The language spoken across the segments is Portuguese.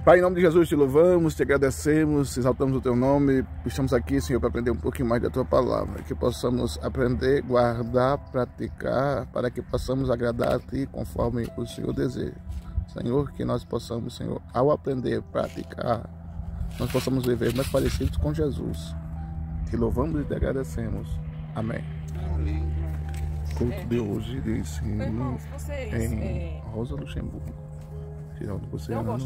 Pai, em nome de Jesus, te louvamos, te agradecemos, exaltamos o teu nome. Estamos aqui, Senhor, para aprender um pouquinho mais da tua palavra. Que possamos aprender, guardar, praticar, para que possamos agradar a ti conforme o Senhor deseja. Senhor, que nós possamos, Senhor, ao aprender, praticar, nós possamos viver mais parecidos com Jesus. Te louvamos e te agradecemos. Amém. Amém. Culto de hoje de ensino Irmãos, vocês em Rosa Luxemburgo. Geraldo Luciano,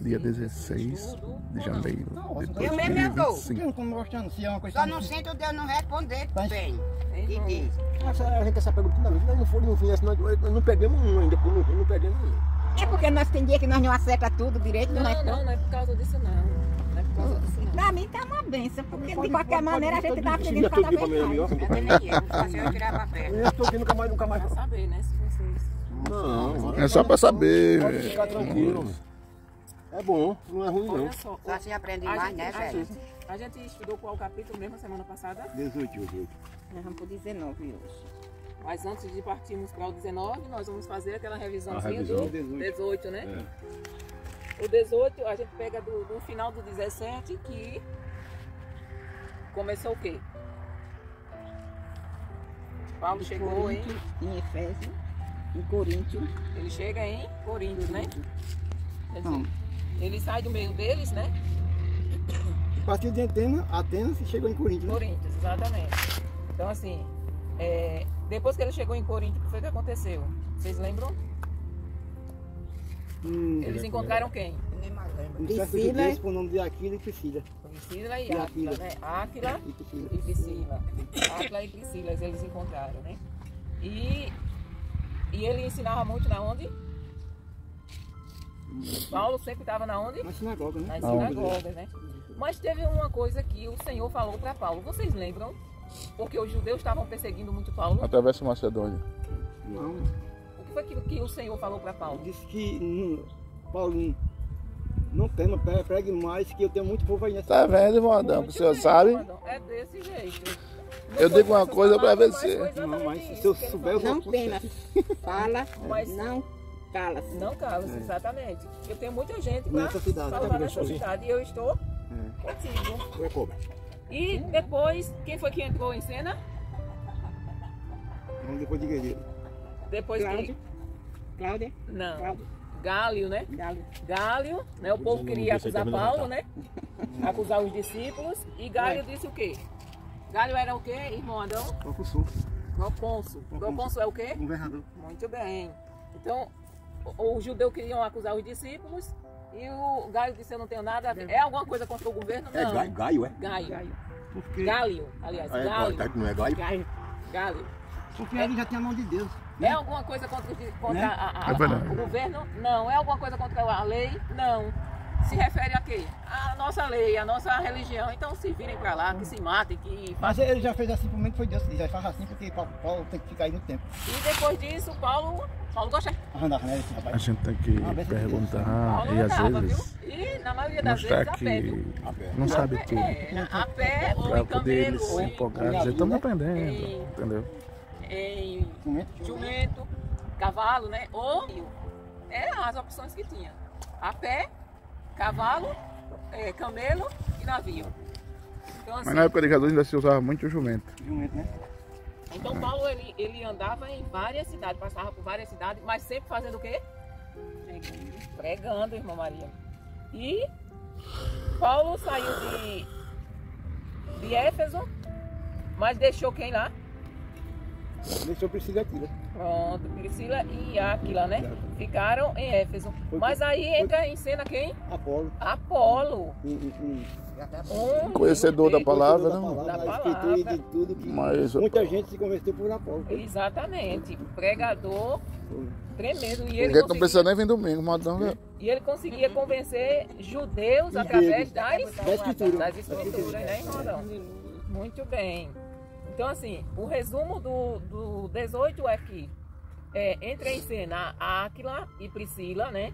dia 16 de janeiro de 2025. Eu não estou gostando, se é uma coisa. Só não sinto Deus não responder bem. E diz. A gente essa pergunta toda vez, nós não for, não fizesse, nós não perdemos um ainda, não perdemos um. É porque nós tem dia que nós não acerta tudo direito, não, não é por causa disso não. Não é por causa disso não. Pra mim tá uma benção, porque de qualquer maneira a gente tá aprendendo cada vez mais. Eu tirava a perna. Eu estou aqui nunca mais. Pra saber, né, se vocês... Não, é só para saber. Pode ficar tranquilo. É bom, não é ruim não. Olha só, Só assim aprende mais, né, velho? A gente estudou qual capítulo mesmo semana passada? 18. Nós vamos pro 19 hoje. Mas antes de partirmos para o 19, nós vamos fazer aquela revisãozinha revisão. do 18, né? É. O 18 a gente pega do final do 17, que começou o quê? Paulo chegou em Efésio, em Coríntios. Ele chega em Coríntios, né? Quer dizer, ele sai do meio deles, né? A partir de Atenas chegou em Coríntios. Coríntios, exatamente. Então assim, depois que ele chegou em Coríntios, o que foi que aconteceu? Vocês lembram? Eles encontraram quem? Priscila, com o nome de Aquila e Priscila. Priscila e Áquila, né? Áquila e Priscila. Áquila e Priscila, eles encontraram, né? E ele ensinava muito na onde? Paulo sempre estava na onde? Na sinagoga, né? Nas sinagogas, né? Mas teve uma coisa que o Senhor falou para Paulo. Vocês lembram? Porque os judeus estavam perseguindo muito Paulo. Atravessa Macedônia. Não. O que foi que o Senhor falou para Paulo? Ele disse que Paulo não tema, pregue mais, que eu tenho muito povo aí nessa. Tá vendo, irmão Adão? O senhor sabe? É desse jeito. Eu digo uma coisa para vencer. Não, mas se eu souber, eu não vou. tema, fala, Mas não cala-se. Não cala-se, exatamente. Eu tenho muita gente para Nessa cidade, salvar nessa cidade e eu estou contigo. E depois, quem foi que entrou em cena? Vamos depois de guerreiro. Depois que... Cláudia? Não. Cláudia. Gálio, né? Gálio, né? O povo queria acusar Paulo, né? Acusar os discípulos. E Gálio disse o quê? Gálio era o quê, irmão Adão? Procônsul. Procônsul é o quê? Governador. Muito bem. Então, os judeus queriam acusar os discípulos e o Gaio disse: eu não tenho nada a ver. É alguma coisa contra o governo? Não. É Gaio, é? Gaio. Porque... Gálio, aliás. Gálio. Não é Gaio? Gálio. Porque ele já tinha a mão de Deus. É alguma coisa contra Né? o governo? Não. É alguma coisa contra a lei? Não. Se refere a quê? A nossa lei, a nossa religião. Então se virem para lá, que se matem, que... Mas ele já fez assim, por mim foi Deus que já faz assim, porque Paulo tem que ficar aí no tempo. E depois disso, Paulo gosta. Andava, né, esse rapaz? A gente tem que perguntar e às andava, vezes viu? E na maioria das vezes mostrar a pé, viu? que não sabe tudo. A pé ou Para em poder eles camelo, se empolgar, dizer, estamos aprendendo, entendeu? em jumento, cavalo, né? Ou as opções que tinha. A pé, cavalo, camelo e navio. Então, assim, Mas na época de Jesus ainda se usava muito o jumento. Jumento, né? então Paulo ele andava em várias cidades, passava por várias cidades, mas sempre fazendo o quê? Pregando, irmã Maria. E Paulo saiu de Éfeso, mas deixou quem lá? Deixou Priscila aqui, né? Pronto, Priscila e Áquila, né? Ficaram em Éfeso. Mas aí entra em cena quem? Apolo. Conhecedor da palavra, não? Da escritura e de tudo que muita gente se converteu por Apolo. Exatamente. Pregador tremendo. E Ninguém não precisa nem vir domingo, madame. E ele conseguia convencer judeus através das escrituras, né, irmão? Muito bem. Então, assim, o resumo do 18 é que entra em cena a Áquila e Priscila, né?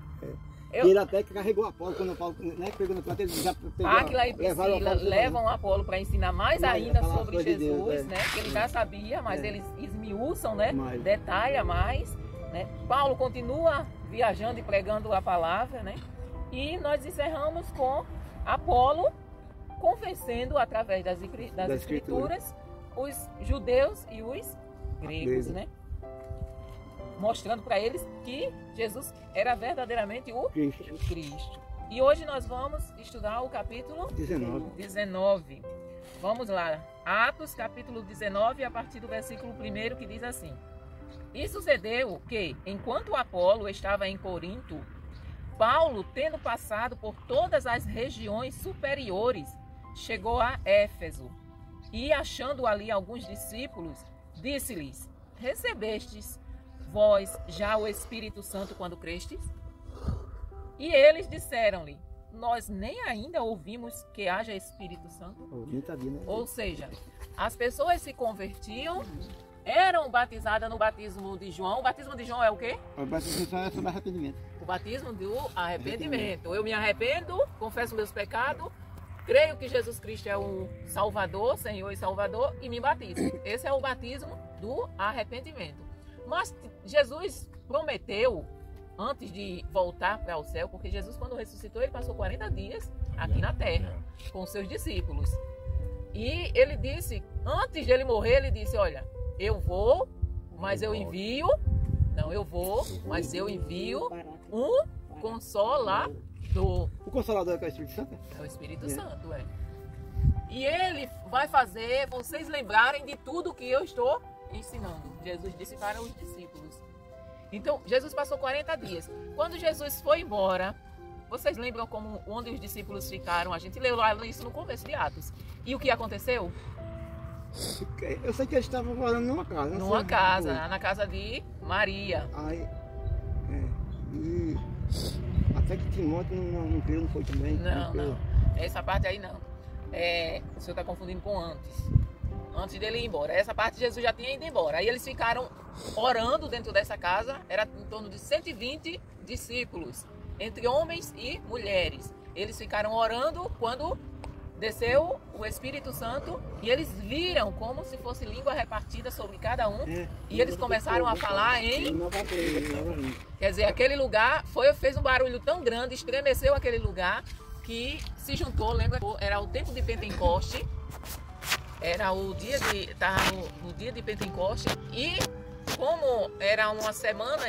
Ele até que carregou Apolo, quando Apolo, né, pegou no prato, ele já pegou. Áquila e Priscila levam Apolo para ensinar mais ainda sobre Jesus, Deus, né? Que ele já sabia, mas eles esmiuçam, né? Detalha mais, né? Paulo continua viajando e pregando a palavra, né? E nós encerramos com Apolo convencendo através das escrituras os judeus e os gregos, né? Mostrando para eles que Jesus era verdadeiramente o Cristo. E hoje nós vamos estudar o capítulo 19. Vamos lá. Atos, capítulo 19, a partir do versículo 1, que diz assim: E sucedeu que, enquanto Apolo estava em Corinto, Paulo, tendo passado por todas as regiões superiores, chegou a Éfeso. E, achando ali alguns discípulos, disse-lhes: Recebestes vós já o Espírito Santo quando crestes? E eles disseram-lhe: Nós nem ainda ouvimos que haja Espírito Santo. Ou seja, as pessoas se convertiam, eram batizadas no batismo de João. O batismo de João é o quê? O batismo de João é sobre arrependimento. O batismo do arrependimento. Eu me arrependo, confesso meus pecados, creio que Jesus Cristo é o Salvador, Senhor e Salvador, e me batizo. Esse é o batismo do arrependimento. Mas Jesus prometeu, antes de voltar para o céu, porque Jesus, quando ressuscitou, ele passou 40 dias aqui na terra com os seus discípulos. E ele disse, antes de ele morrer, ele disse: Olha, eu vou, mas eu envio. Não, eu vou, mas eu envio um Consolador. O Consolador é o Espírito Santo? É o Espírito Santo, é. E ele vai fazer vocês lembrarem de tudo que eu estou ensinando. Jesus disse para os discípulos. Então, Jesus passou 40 dias. Quando Jesus foi embora, vocês lembram onde os discípulos ficaram? A gente leu lá isso no começo de Atos. E o que aconteceu? Eu sei que eles estavam morando numa casa. Numa casa, na casa de Maria. Aí, e até que Timóteo não foi também. Não. Essa parte aí não. O senhor está confundindo com antes dele ir embora. Essa parte Jesus já tinha ido embora. Aí eles ficaram orando dentro dessa casa. Era em torno de 120 discípulos, entre homens e mulheres. Eles ficaram orando quando desceu o Espírito Santo e eles viram como se fosse língua repartida sobre cada um. E eles começaram a falar em... Quer dizer, aquele lugar fez um barulho tão grande, estremeceu aquele lugar, que se juntou, lembra? Era o tempo de Pentecoste. Era o dia no dia de Pentecoste, e como era uma semana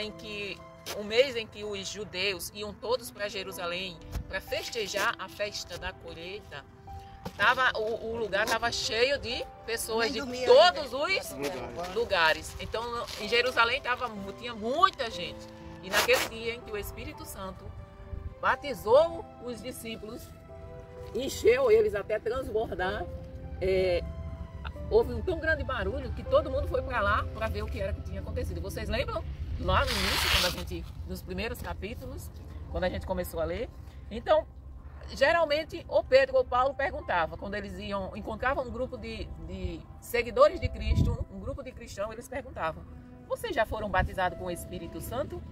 um mês em que os judeus iam todos para Jerusalém para festejar a festa da colheita, o lugar estava cheio de pessoas de todos os lugares. Então em Jerusalém tinha muita gente. E naquele dia em que o Espírito Santo batizou os discípulos, encheu eles até transbordar, houve um tão grande barulho que todo mundo foi para lá para ver o que era que tinha acontecido. Vocês lembram? Lá no início, nos primeiros capítulos, quando a gente começou a ler. Então, geralmente, ou Pedro ou Paulo perguntava, quando eles encontravam um grupo de seguidores de Cristo, um grupo de cristãos, eles perguntavam: Vocês já foram batizados com o Espírito Santo?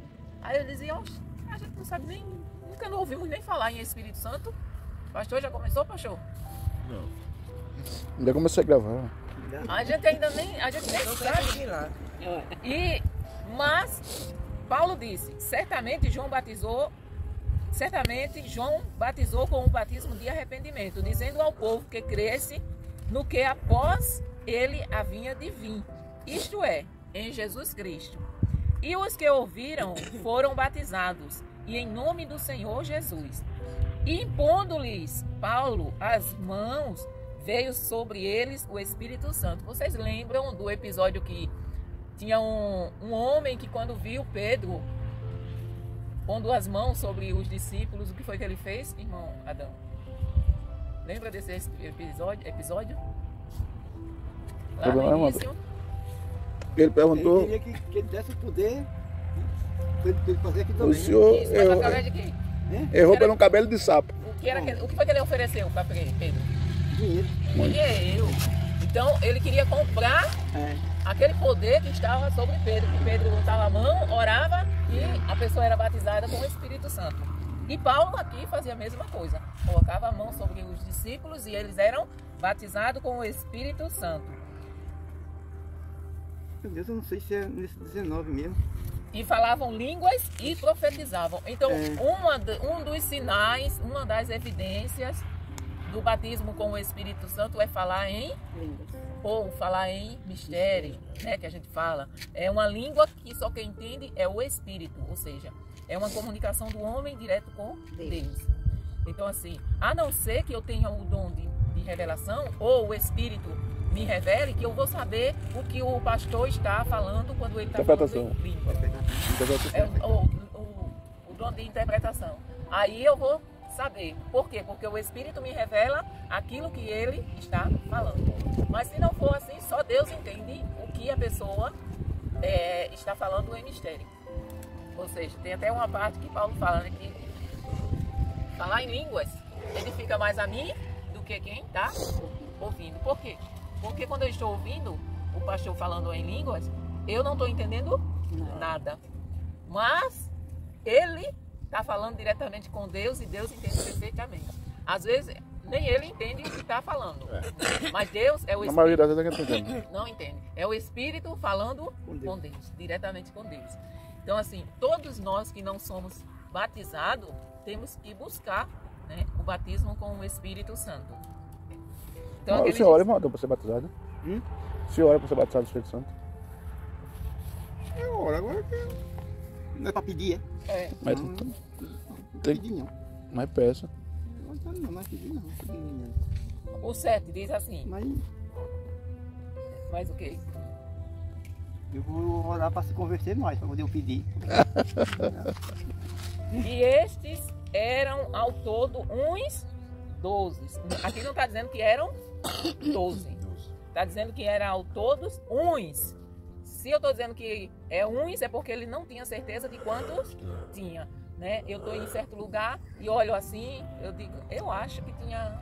Aí eles diziam: A gente não sabe nunca não ouvimos nem falar em Espírito Santo. Pastor, já começou, pastor? Não. Ainda comecei a gravar. A gente nem sabe. Mas Paulo disse: certamente João batizou com o batismo de arrependimento, dizendo ao povo que cresce no que após ele havia de vir, isto é, em Jesus Cristo. E os que ouviram foram batizados, e em nome do Senhor Jesus. E impondo-lhes Paulo as mãos, veio sobre eles o Espírito Santo. Vocês lembram do episódio que tinha um homem que, quando viu Pedro pondo as mãos sobre os discípulos, o que foi que ele fez, irmão Adão? Lembra desse episódio? Lá no início. Ele perguntou... Ele queria que ele desse o poder para ele fazer aqui também. O senhor através de quem? Errou pelo cabelo de sapo. O que foi que ele ofereceu para Pedro? Dinheiro. Então ele queria comprar aquele poder que estava sobre Pedro. Que Pedro botava a mão, orava e a pessoa era batizada com o Espírito Santo. E Paulo aqui fazia a mesma coisa. Colocava a mão sobre os discípulos e eles eram batizados com o Espírito Santo. Meu Deus, eu não sei se é nesse 19 mesmo. E falavam línguas e profetizavam. Então, um dos sinais, uma das evidências do batismo com o Espírito Santo é falar em línguas. Ou falar em mistério, né, que a gente fala. É uma língua que só quem entende é o Espírito, ou seja, é uma comunicação do homem direto com Deus. Então, assim, a não ser que eu tenha o dom de revelação, ou o Espírito me revele, que eu vou saber o que o pastor está falando quando ele está falando em língua. É o dom de interpretação. Aí eu vou saber. Por quê? Porque o Espírito me revela aquilo que ele está falando. Mas se não for assim, só Deus entende o que a pessoa está falando em mistério. Ou seja, tem até uma parte que Paulo fala, né, que falar em línguas edifica mais a mim do que quem está ouvindo. Por quê? Porque quando eu estou ouvindo o pastor falando em línguas, eu não estou entendendo nada. Mas ele está falando diretamente com Deus e Deus entende perfeitamente. Às vezes, nem ele entende o que está falando. Mas Deus é o Espírito. A maioria das vezes não entende. Não entende. É o Espírito falando com Deus, diretamente com Deus. Então, assim, todos nós que não somos batizados, temos que buscar, né, o batismo com o Espírito Santo. Então, O senhor ora para ser batizado? O senhor ora para ser batizado do Espírito Santo? Eu oro agora que não é para pedir, Mas não tem pedir não. mais peça. Não é pedir não. O 7 diz assim, mas o quê? Eu vou orar para se converter mais, para poder eu pedir. E estes eram ao todo uns 12. Aqui não está dizendo que eram 12. Está dizendo que eram ao todos uns. Se eu estou dizendo que é uns, é porque ele não tinha certeza de quantos tinha. Né? Eu estou em certo lugar e olho assim, eu digo, eu acho que tinha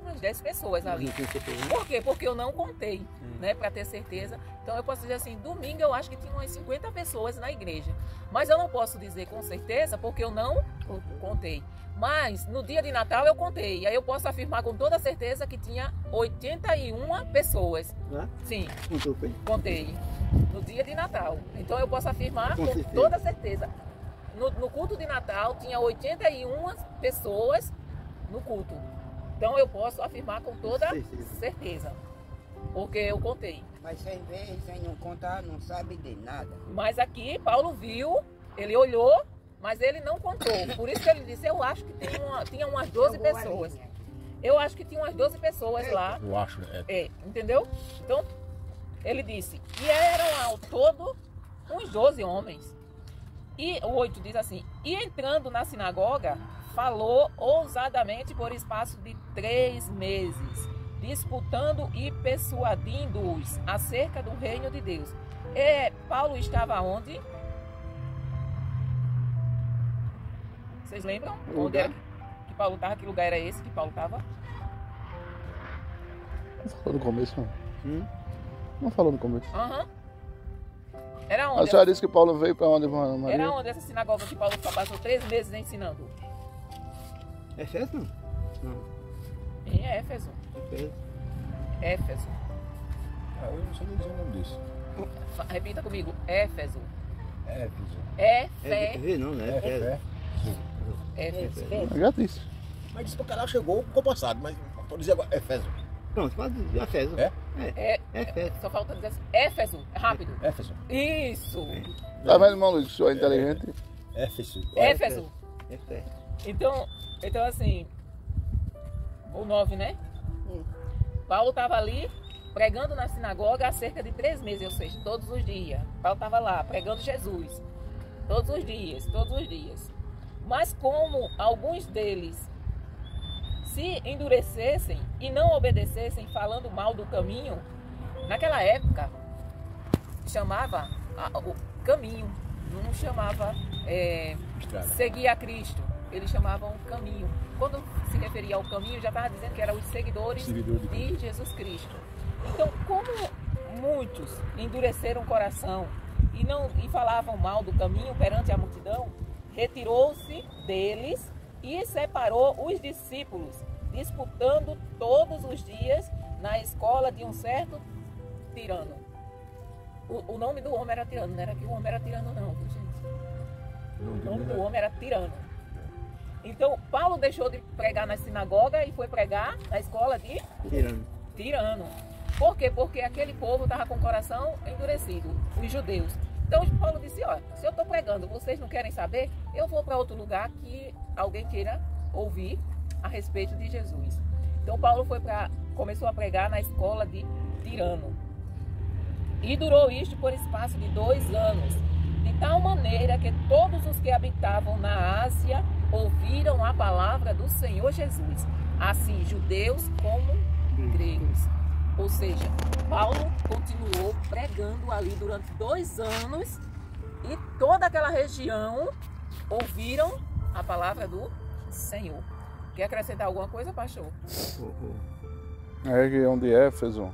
umas 10 pessoas ali. Por quê? Porque eu não contei, né, para ter certeza. Então eu posso dizer assim, domingo eu acho que tinha umas 50 pessoas na igreja. Mas eu não posso dizer com certeza porque eu não contei. Mas no dia de Natal eu contei. E aí eu posso afirmar com toda certeza que tinha 81 pessoas. Sim, contei. No dia de Natal. Então eu posso afirmar com toda certeza. No culto de Natal tinha 81 pessoas no culto. Então eu posso afirmar com toda certeza. Porque eu contei. Mas sem ver, sem não contar, não sabe de nada. Mas aqui Paulo viu, ele olhou, mas ele não contou. Por isso que ele disse, eu acho que tinha umas 12 pessoas. Eu acho que tinha umas 12 pessoas lá. Eu acho, entendeu? Então, ele disse, e eram ao todo uns 12 homens. E o 8 diz assim, e entrando na sinagoga, falou ousadamente por espaço de 3 meses, disputando e persuadindo-os acerca do reino de Deus. E Paulo estava onde? Vocês lembram? Onde era que Paulo estava? Que lugar era esse que Paulo estava? Não falou no começo, não. Não falou no começo. Era onde? A senhora disse que Paulo veio para onde, Maria? Era onde essa sinagoga que Paulo passou 3 meses ensinando? Éfeso? Não. Em Éfeso. Éfeso. Eu não sei nem dizer o nome disso. Repita comigo. Éfeso. Éfeso. Não, né? Éfeso. Já disse. Mas disse que o cara chegou com o passado, mas pode dizer agora Éfeso. Pronto, pode dizer Éfeso. Éfeso. Só falta dizer assim. Éfeso. Rápido. Éfeso. Isso. Tá vendo, irmão Luiz? O senhor é inteligente. Éfeso. Éfeso. Então assim, o 9, né? Paulo estava ali pregando na sinagoga há cerca de 3 meses, ou seja, todos os dias. Paulo estava lá pregando Jesus. Todos os dias. Mas como alguns deles se endurecessem e não obedecessem falando mal do caminho, naquela época chamava o caminho, não chamava seguir a Cristo, eles chamavam caminho. Quando se referia ao caminho, já estava dizendo que eram os seguidores de Jesus Cristo. Então, como muitos endureceram o coração e falavam mal do caminho perante a multidão, retirou-se deles e separou os discípulos, disputando todos os dias na escola de um certo tirano. O nome do homem era tirano, não era que o homem era tirano não, gente. O nome do homem era Tirano. Então, Paulo deixou de pregar na sinagoga e foi pregar na escola de Tirano. Por quê? Porque aquele povo estava com o coração endurecido, os judeus. Então, Paulo disse, ó, se eu estou pregando, vocês não querem saber, eu vou para outro lugar que alguém queira ouvir a respeito de Jesus. Então, Paulo começou a pregar na escola de Tirano. E durou isto por espaço de 2 anos, de tal maneira que todos os que habitavam na Ásia ouviram a palavra do Senhor Jesus, assim judeus como gregos. Ou seja, Paulo continuou pregando ali durante 2 anos e toda aquela região ouviram a palavra do Senhor. Quer acrescentar alguma coisa, pastor? Na região de Éfeso,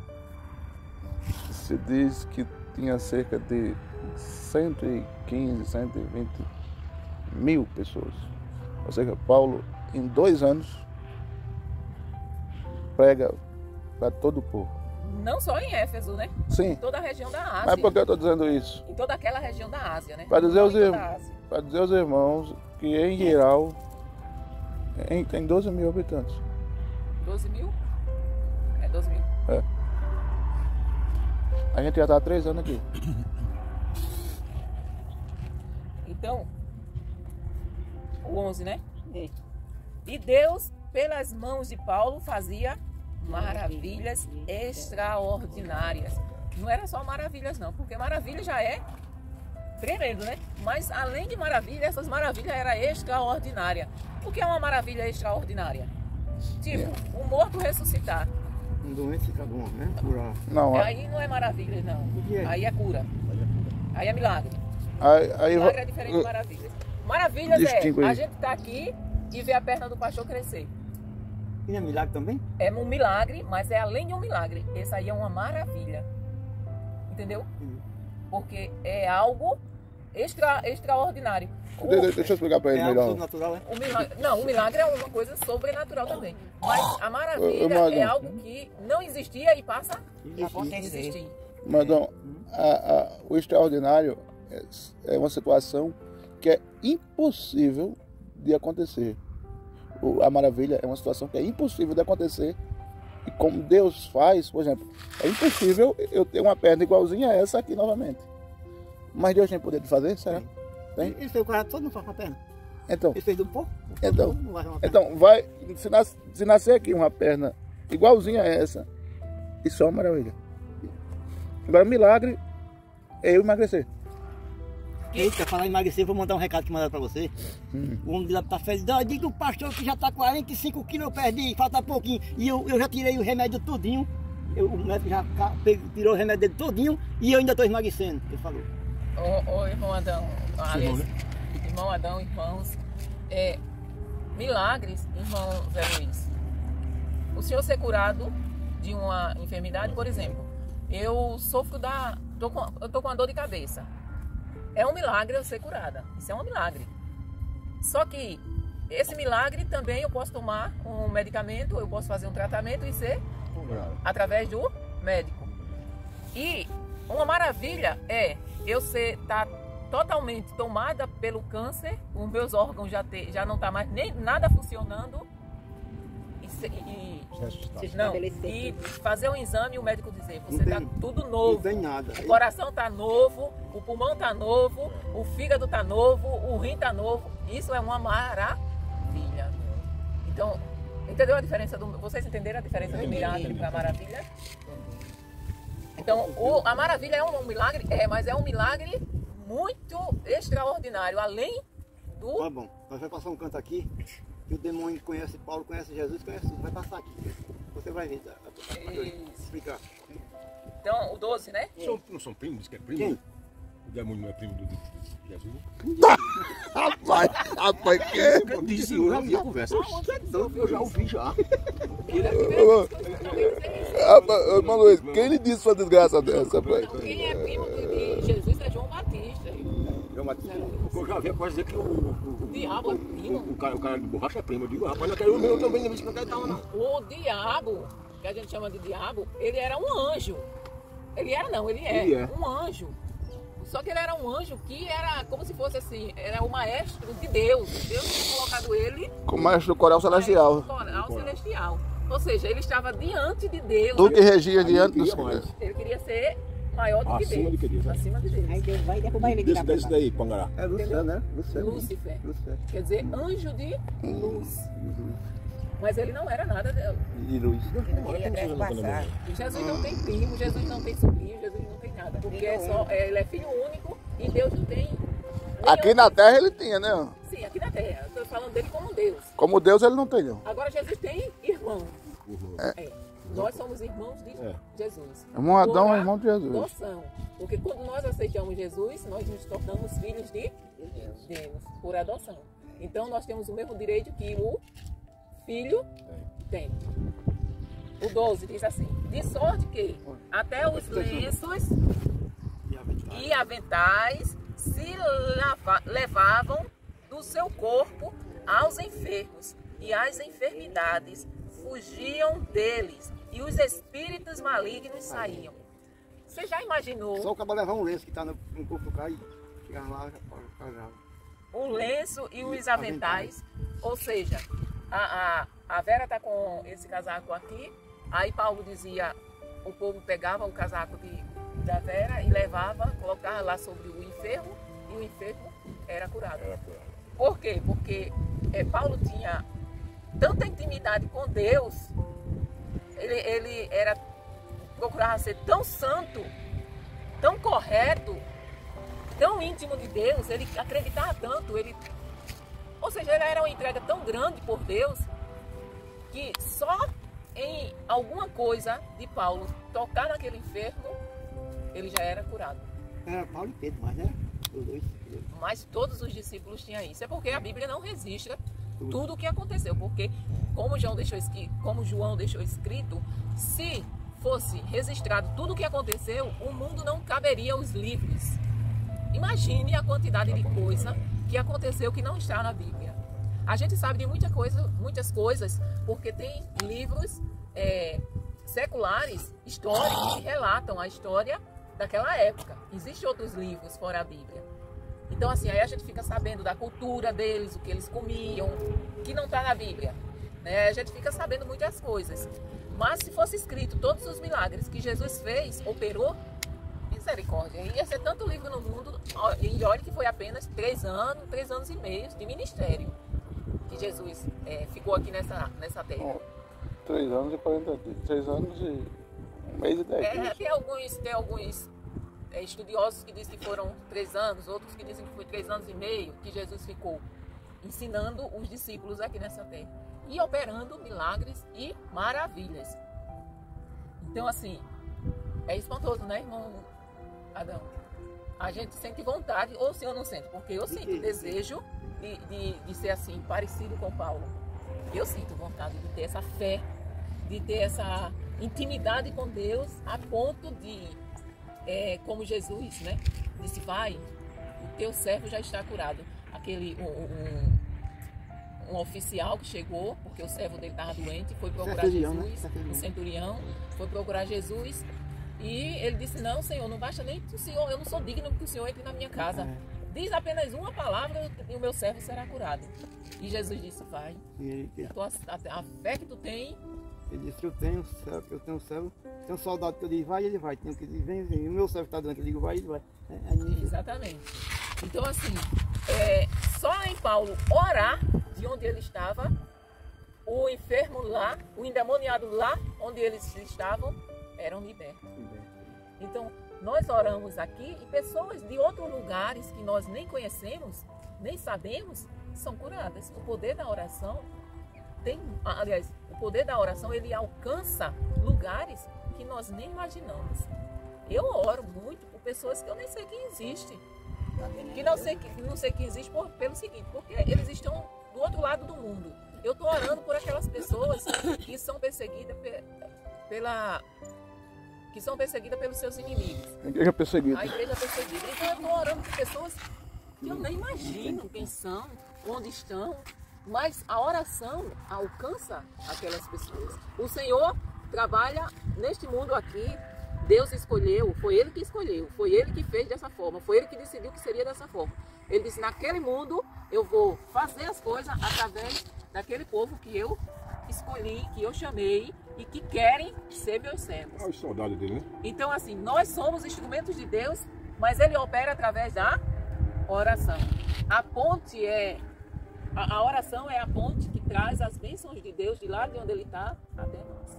se diz que tinha cerca de 115, 120 mil pessoas. Ou seja, Paulo, em 2 anos, prega para todo o povo. Não só em Éfeso, né? Sim. Em toda a região da Ásia. Mas por que eu estou dizendo isso? Em toda aquela região da Ásia, né? Para dizer Não, aos irmãos que, em geral, tem 12 mil habitantes. 12 mil? É 12 mil. É. A gente já está há 3 anos aqui. Então, o 11, né? E Deus, pelas mãos de Paulo, fazia maravilhas extraordinárias. Não era só maravilhas não, porque maravilha já é tremendo, né? Mas além de maravilha, essas maravilhas eram extraordinárias. O que é uma maravilha extraordinária? Tipo, um morto ressuscitar. Um doente fica bom, né? Curar. Não, Aí não é maravilha, não. que é? Aí é cura. Aí é milagre. aí Milagre é diferente de maravilhas. Maravilhas Distingue é a aí. gente estar aqui e ver a perna do pastor crescer. E é milagre também? É um milagre, mas é além de um milagre. Esse aí é uma maravilha. Entendeu? Porque é algo extraordinário. Deixa eu explicar para ele É algo melhor. sobrenatural, é? O milagre, não, o milagre é uma coisa sobrenatural também. Mas a maravilha Madão. é algo que não existia e passa a existir. Madão, o extraordinário é uma situação que é impossível de acontecer. A maravilha é uma situação que é impossível de acontecer. E como Deus faz, por exemplo, é impossível eu ter uma perna igualzinha a essa aqui novamente. Mas Deus tem poder de fazer, será? Tem? Ele fez o cara todo, não faz com a perna. Então, Ele fez do pouco? Então, não vai uma perna. então se nascer aqui uma perna igualzinha a essa, isso é uma maravilha. Agora, milagre é eu emagrecer. Eita, falar em emagrecer, vou mandar um recado que mandaram pra você. O homem de lá tá feliz. Diga o pastor que já tá 45 quilos, eu perdi, falta pouquinho. E eu já tirei o remédio todinho. O médico já tirou o remédio dele todinho e eu ainda tô emagrecendo. Ele falou. Ô irmão Adão, aliás, irmão Adão, irmãos, milagres, irmão Zé Luiz. O senhor ser curado de uma enfermidade, por exemplo, eu sofro eu tô com uma dor de cabeça. É um milagre eu ser curada. Isso é um milagre. Só que esse milagre também eu posso tomar um medicamento, eu posso fazer um tratamento e ser através do médico. E uma maravilha é eu estar totalmente tomada pelo câncer, os meus órgãos já não tá mais nem nada funcionando e fazer um exame e o médico dizer, você tá tudo novo, Não tem nada. o coração tá novo, o pulmão tá novo, o fígado tá novo, o rim tá novo. Isso é uma maravilha. Então, entendeu a diferença vocês entenderam a diferença do milagre para a maravilha? Então, a maravilha é um milagre, mas é um milagre muito extraordinário, além do... Tá bom, nós vamos passar um canto aqui, que o demônio conhece Paulo, conhece Jesus, conhece tudo. Vai passar aqui. Você vai ver, explicar. Então, o 12, né? Não são primos, diz que é primo? Quem? O demônio não é primo de Jesus? Rapaz, que? Eu disse, eu já vi a conversa. Eu já ouvi já. Mano, quem lhe disse uma desgraça dessa, rapaz? Quem é primo de Jesus é João Batista. Eu já vi a coisa dizer que o diabo é primo. O cara de borracha é primo. Eu digo, rapaz, eu também não disse que não quero estar não. O diabo, que a gente chama de diabo, ele era um anjo. Ele era não, ele é um anjo. Só que ele era um anjo que era como se fosse assim, era o maestro de Deus. Deus tinha colocado ele como maestro do coral celestial. do coral celestial. Ou seja, ele estava diante de Deus. Tudo que regia diante dos Ele queria ser maior do que Acima Deus. do que Deus, né? Acima de Deus. Aí Deus vai derrubar ele de Desse daí, Pangará. É Lúcifer, né? Lúcifer. Lúcifer. Quer dizer, anjo de luz. Mas ele não era nada de... E luz. Ele deve passar. Jesus não tem primo, Jesus não tem sobrinho, Jesus não tem nada. Porque ele é filho único e Deus não tem... Aqui na terra ele tinha, né? Sim, aqui na terra. Estou falando dele como Deus. Como Deus ele não tem, não. Agora Jesus tem irmão. Nós somos irmãos de Jesus. Irmão Adão Por é irmão de Jesus. adoção. Porque quando nós aceitamos Jesus, nós nos tornamos filhos de Deus, por adoção. Então nós temos o mesmo direito que o filho tem. O 12 diz assim: de sorte que até os lenços e aventais se levavam do seu corpo aos enfermos, e as enfermidades fugiam deles, e os espíritos malignos saíam. Você já imaginou Só o cabo levar um lenço que está no corpo do cara e chegar lá já pagava. o lenço e os aventais? Ou seja, a Vera está com esse casaco aqui, aí Paulo dizia, o povo pegava o casaco da Vera e levava, colocava lá sobre o enfermo, e o enfermo era curado. Por quê? Porque Paulo tinha tanta intimidade com Deus, ele procurava ser tão santo, tão correto, tão íntimo de Deus, ele acreditava tanto, ou seja, ele era uma entrega tão grande por Deus, que só em alguma coisa de Paulo tocar naquele enfermo, ele já era curado. Era Paulo e Pedro, mas né? Os dois. Mas todos os discípulos tinham isso. É porque a Bíblia não registra tudo o que aconteceu. Porque, como João deixou escrito, se fosse registrado tudo o que aconteceu, o mundo não caberia os livros. Imagine a quantidade de coisa que aconteceu que não está na Bíblia. A gente sabe de muitas coisas, porque tem livros seculares, históricos, que relatam a história daquela época. Existem outros livros fora a Bíblia. Então, assim, aí a gente fica sabendo da cultura deles, o que eles comiam, que não está na Bíblia, né? A gente fica sabendo muitas coisas. Mas se fosse escrito todos os milagres que Jesus fez, operou, misericórdia, ia ser tanto livro no mundo, e olha que foi apenas 3 anos e meio de ministério que Jesus ficou aqui nessa terra. 3 anos e 40 dias. 3 anos e 1 mês e 10 dias. Tem alguns estudiosos que dizem que foram 3 anos, outros que dizem que foi 3 anos e meio que Jesus ficou ensinando os discípulos aqui nessa terra e operando milagres e maravilhas. Então, assim, é espantoso, né, irmão Adão? A gente sente vontade, ou o senhor não sente? Porque eu sinto desejo de ser assim, parecido com Paulo. Eu sinto vontade de ter essa fé, de ter essa intimidade com Deus, a ponto de, como Jesus, né, disse, vai, o teu servo já está curado. Um oficial que chegou, porque o servo dele estava doente, foi procurar Jesus, o centurião, foi procurar Jesus, e ele disse, não, Senhor, não basta nem que o Senhor, eu não sou digno que o Senhor entre na minha casa. Diz apenas uma palavra e o meu servo será curado. E Jesus disse, vai, a fé que tu tem. Ele disse, eu tenho um servo, tem um soldado que eu digo, vai, ele vai. Tem um que diz, vem, vem. O meu servo está doente, eu digo, vai, ele vai. Exatamente. Então, assim, só em Paulo orar de onde ele estava, o enfermo lá, o endemoniado lá onde eles estavam, eram libertos. Então, nós oramos aqui e pessoas de outros lugares que nós nem conhecemos, nem sabemos, são curadas. O poder da oração o poder da oração, ele alcança lugares que nós nem imaginamos. Eu oro muito por pessoas que eu nem sei que existem. Que não sei que existe pelo seguinte, porque eles estão do outro lado do mundo. Eu estou orando por aquelas pessoas que são perseguidas pelos seus inimigos. A igreja perseguida. A igreja perseguida. Então eu estou orando por pessoas que eu nem imagino quem são, onde estão, mas a oração alcança aquelas pessoas. O Senhor trabalha neste mundo aqui Deus escolheu, foi Ele que escolheu, foi Ele que fez dessa forma, foi Ele que decidiu que seria dessa forma. Ele disse, naquele mundo eu vou fazer as coisas através daquele povo que eu escolhi, que eu chamei e que querem ser meus servos. Olha a saudade dele, né? Então assim, nós somos instrumentos de Deus, mas Ele opera através da oração. A ponte a oração é a ponte que traz as bênçãos de Deus de lá de onde Ele está até nós.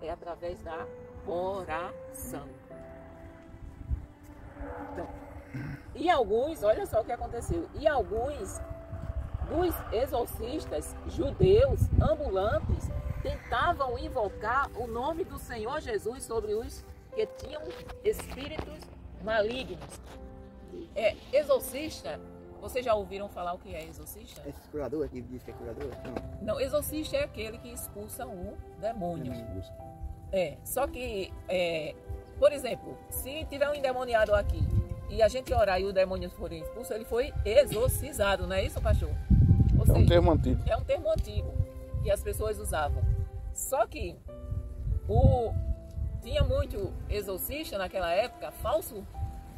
É através da oração. Então, e alguns, olha só o que aconteceu, e alguns dos exorcistas judeus ambulantes tentavam invocar o nome do Senhor Jesus sobre os que tinham espíritos malignos. Exorcista, vocês já ouviram falar o que é exorcista? Esse curador aqui diz que é curador? Não, exorcista é aquele que expulsa um demônio. Só que, por exemplo, se tiver um endemoniado aqui e a gente orar e o demônio for expulso, ele foi exorcizado, não é isso, pastor? Ou seja, um termo antigo. É um termo antigo que as pessoas usavam. Só que tinha muito exorcista naquela época, falsos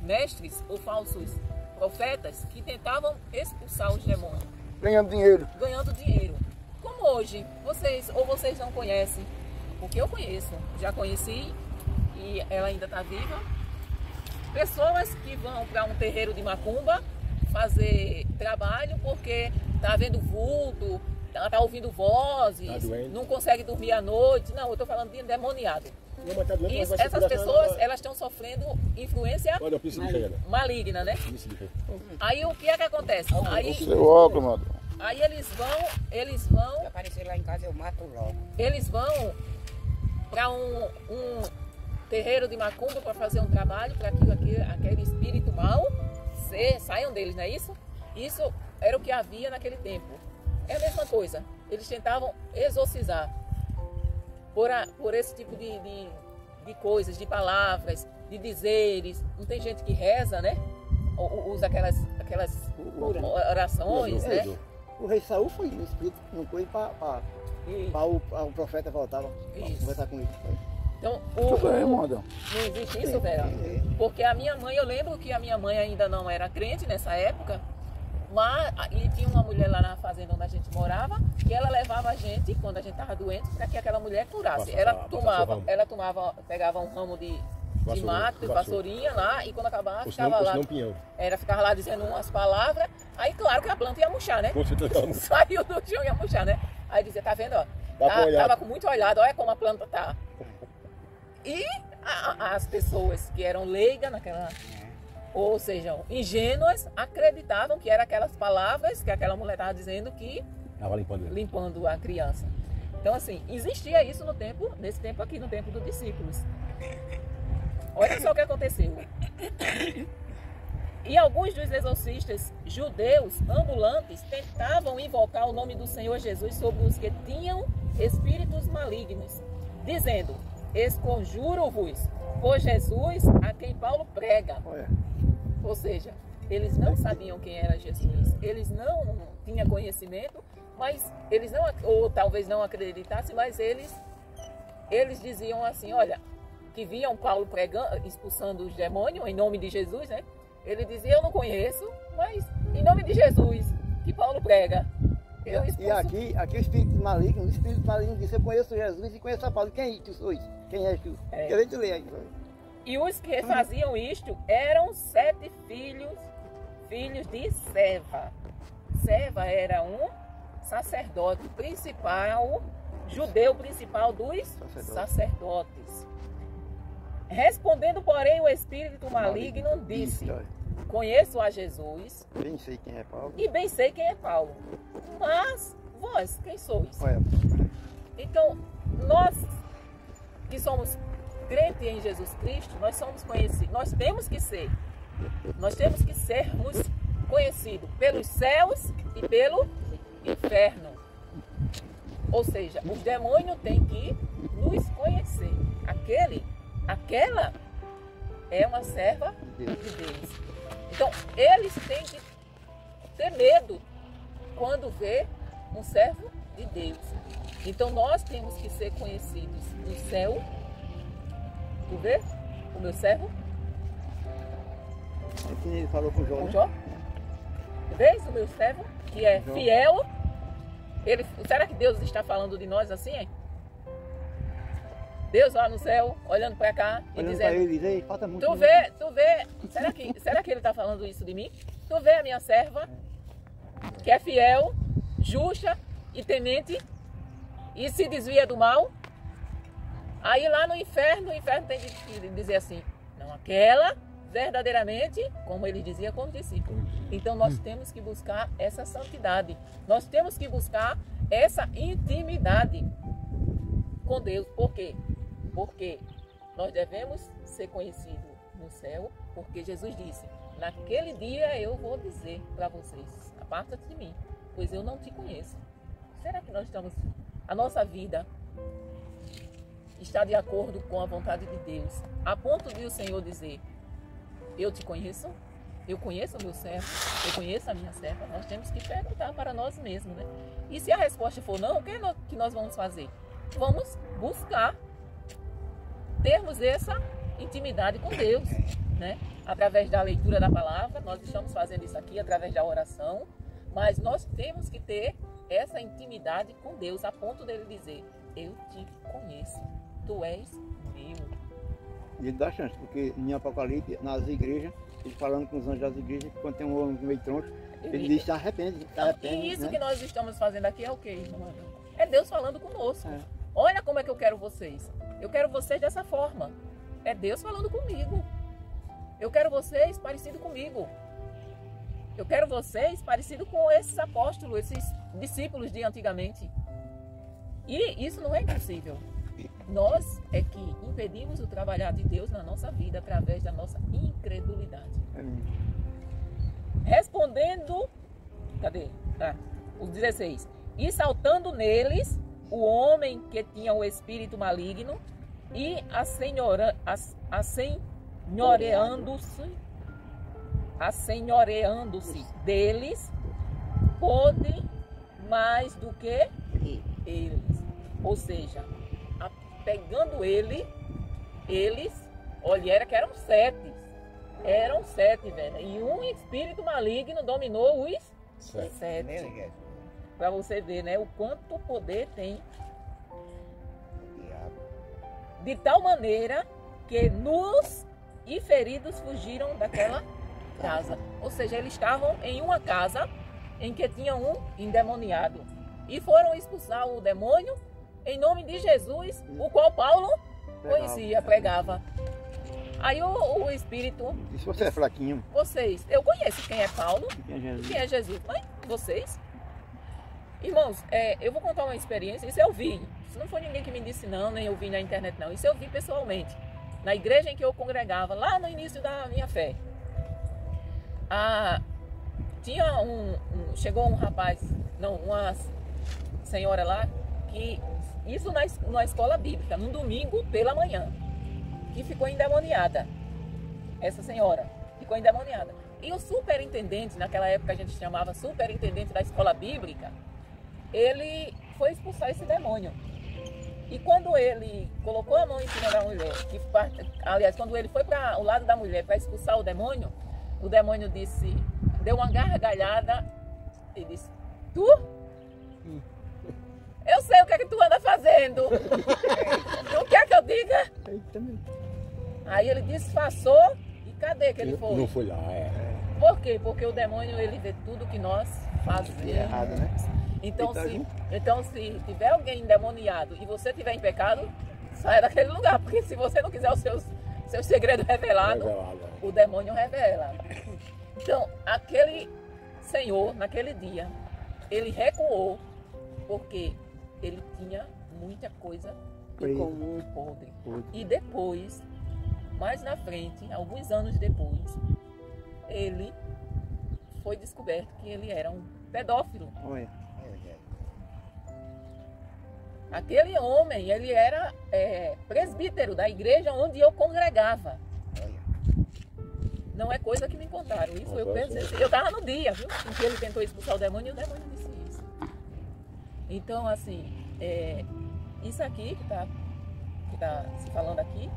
mestres ou falsos profetas que tentavam expulsar os demônios. Ganhando dinheiro. Ganhando dinheiro. Como hoje, vocês não conhecem, porque eu conheço, já conheci e ela ainda está viva. Pessoas que vão para um terreiro de macumba fazer trabalho porque está vendo vulto, está ouvindo vozes, não consegue dormir à noite. Não, eu estou falando de endemoniado. Essas pessoas, elas estão sofrendo influência maligna, né? Aí o que é que acontece? Aí eles vão... Se aparecer lá em casa eu mato logo. Eles vão para um terreiro de macumba para fazer um trabalho para que aquele espírito mau saiam deles, não é isso? Isso era o que havia naquele tempo. É a mesma coisa. Eles tentavam exorcizar por esse tipo de coisas, de palavras, de dizeres. Não tem gente que reza, né? Usa aquelas orações, né? O rei Saul foi no espírito, não foi para o profeta voltar conversar com ele. Então, não existe isso, Vera? Porque a minha mãe, eu lembro que a minha mãe ainda não era crente nessa época, e tinha uma mulher lá na fazenda onde a gente morava, que ela levava a gente, quando a gente estava doente, para que aquela mulher curasse. Ela pegava um ramo de mato, de vassourinha lá, e quando acabava, ficava lá dizendo umas palavras, aí claro que a planta ia murchar, né? Saiu do chão e ia murchar, né? Aí dizia, tá vendo, ó, tava com muito olhado, olha como a planta tá. E as pessoas que eram leigas naquela, ou seja, ingênuas, acreditavam que eram aquelas palavras que aquela mulher estava dizendo que estava limpando a criança. Então assim, existia isso nesse tempo aqui, no tempo dos discípulos. Olha só o que aconteceu. E alguns dos exorcistas judeus ambulantes tentavam invocar o nome do Senhor Jesus sobre os que tinham espíritos malignos, dizendo, esconjuro-vos por Jesus a quem Paulo prega. Ou seja, eles não sabiam quem era Jesus, eles não tinham conhecimento, mas eles não, ou talvez não acreditassem, mas eles diziam assim, olha, que viam Paulo pregando, expulsando os demônios em nome de Jesus, né? Ele dizia, eu não conheço, mas em nome de Jesus, que Paulo prega. E aqui o espírito maligno disse, eu conheço Jesus e conheço a Paulo. Quem tu sois? Quem és tu? Eu te ler aí. E os que faziam isto eram 7 filhos de Seva. Seva era um sacerdote principal, judeu principal dos sacerdotes. Respondendo, porém, o espírito maligno disse, conheço a Jesus, bem sei quem é Paulo. E bem sei quem é Paulo. Mas vós, quem sois? Então, nós que somos crentes em Jesus Cristo, nós somos conhecidos, nós temos que sermos conhecidos pelos céus e pelo inferno. Ou seja, os demônios têm que nos conhecer. Aquela é uma serva de Deus. Então, eles têm que ter medo quando vê um servo de Deus. Então, nós temos que ser conhecidos no céu, tu vê? O meu servo? É que ele falou com o Jó, O né? Jó? Vês o meu servo, que é Jó. fiel? Será que Deus está falando de nós assim, hein? Deus lá no céu, olhando para cá e Olhando para dizendo... ele, diz, "Ei, falta muito. Tu vê, será que ele está falando isso de mim? Tu vê a minha serva, que é fiel, justa e temente, e se desvia do mal? Aí lá no inferno, o inferno tem de dizer assim, não, aquela verdadeiramente, como ele dizia com os discípulos. Então nós temos que buscar essa santidade, nós temos que buscar essa intimidade com Deus. Por quê? Porque nós devemos ser conhecidos no céu, porque Jesus disse, naquele dia eu vou dizer para vocês, aparta-te de mim, pois eu não te conheço. Será que nós estamos, a nossa vida está de acordo com a vontade de Deus, a ponto de o Senhor dizer, eu te conheço, eu conheço o meu servo, eu conheço a minha serva? Nós temos que perguntar para nós mesmos, né? E se a resposta for não, o que nós vamos fazer? Vamos buscar termos essa intimidade com Deus, né? Através da leitura da palavra, nós estamos fazendo isso aqui através da oração, mas nós temos que ter essa intimidade com Deus, a ponto dele dizer, eu te conheço, tu és meu. E ele dá chance, porque em Apocalipse, nas igrejas, ele falando com os anjos das igrejas, quando tem um homem meio tronco, ele diz, se arrepende, E isso, né? que nós estamos fazendo aqui é o quê, irmão? É Deus falando conosco. É. Olha como é que eu quero vocês. Eu quero vocês dessa forma. É Deus falando comigo. Eu quero vocês parecidos comigo. Eu quero vocês parecidos com esses apóstolos, esses discípulos de antigamente. E isso não é impossível. Nós é que impedimos o trabalhar de Deus na nossa vida através da nossa incredulidade. Respondendo, cadê? Os 16. E saltando neles o homem que tinha o espírito maligno e assenhoreando-se deles, pôde mais do que eles. Ou seja, pegando eles, olha, que eram 7. Eram 7, velho. E um espírito maligno dominou os 7. Para você ver, né, o quanto poder tem. De tal maneira que nus e feridos fugiram daquela casa. Ou seja, eles estavam em uma casa em que tinha um endemoniado. E foram expulsar o demônio em nome de Jesus, o qual Paulo conhecia, pregava. Aí o Espírito... E se você é fraquinho? Eu conheço quem é Paulo E quem é Jesus. Mas vocês... Irmãos, eu vou contar uma experiência, isso eu vi. Isso não foi ninguém que me disse não, nem eu vi na internet não. Isso eu vi pessoalmente. Na igreja em que eu congregava, lá no início da minha fé. Tinha chegou um rapaz, não, uma senhora lá, que isso na escola bíblica, num domingo pela manhã, que ficou endemoniada. Essa senhora ficou endemoniada. E o superintendente, naquela época a gente chamava superintendente da escola bíblica, ele foi expulsar esse demônio. E quando ele colocou a mão em cima da mulher, aliás, quando ele foi para o lado da mulher para expulsar o demônio disse, deu uma gargalhada e disse, tu? Eu sei o que é que tu anda fazendo. Tu quer que eu diga? Aí ele disfarçou e cadê que ele foi? Não foi lá, Por quê? Porque o demônio, ele vê tudo que nós fazemos. É errado, né? Então, se tiver alguém endemoniado e você tiver em pecado, saia daquele lugar. Porque se você não quiser os seus segredos revelados, o demônio revela. Então, aquele senhor, naquele dia, ele recuou porque ele tinha muita coisa em comum, podre. E depois, mais na frente, alguns anos depois, ele foi descoberto que ele era um pedófilo. Olha. Aquele homem, ele era presbítero da igreja onde eu congregava. Não é coisa que me contaram. Isso eu pensei. Eu estava no dia, viu? Em que ele tentou expulsar o demônio e o demônio disse isso. Então, assim, isso aqui que tá se falando aqui,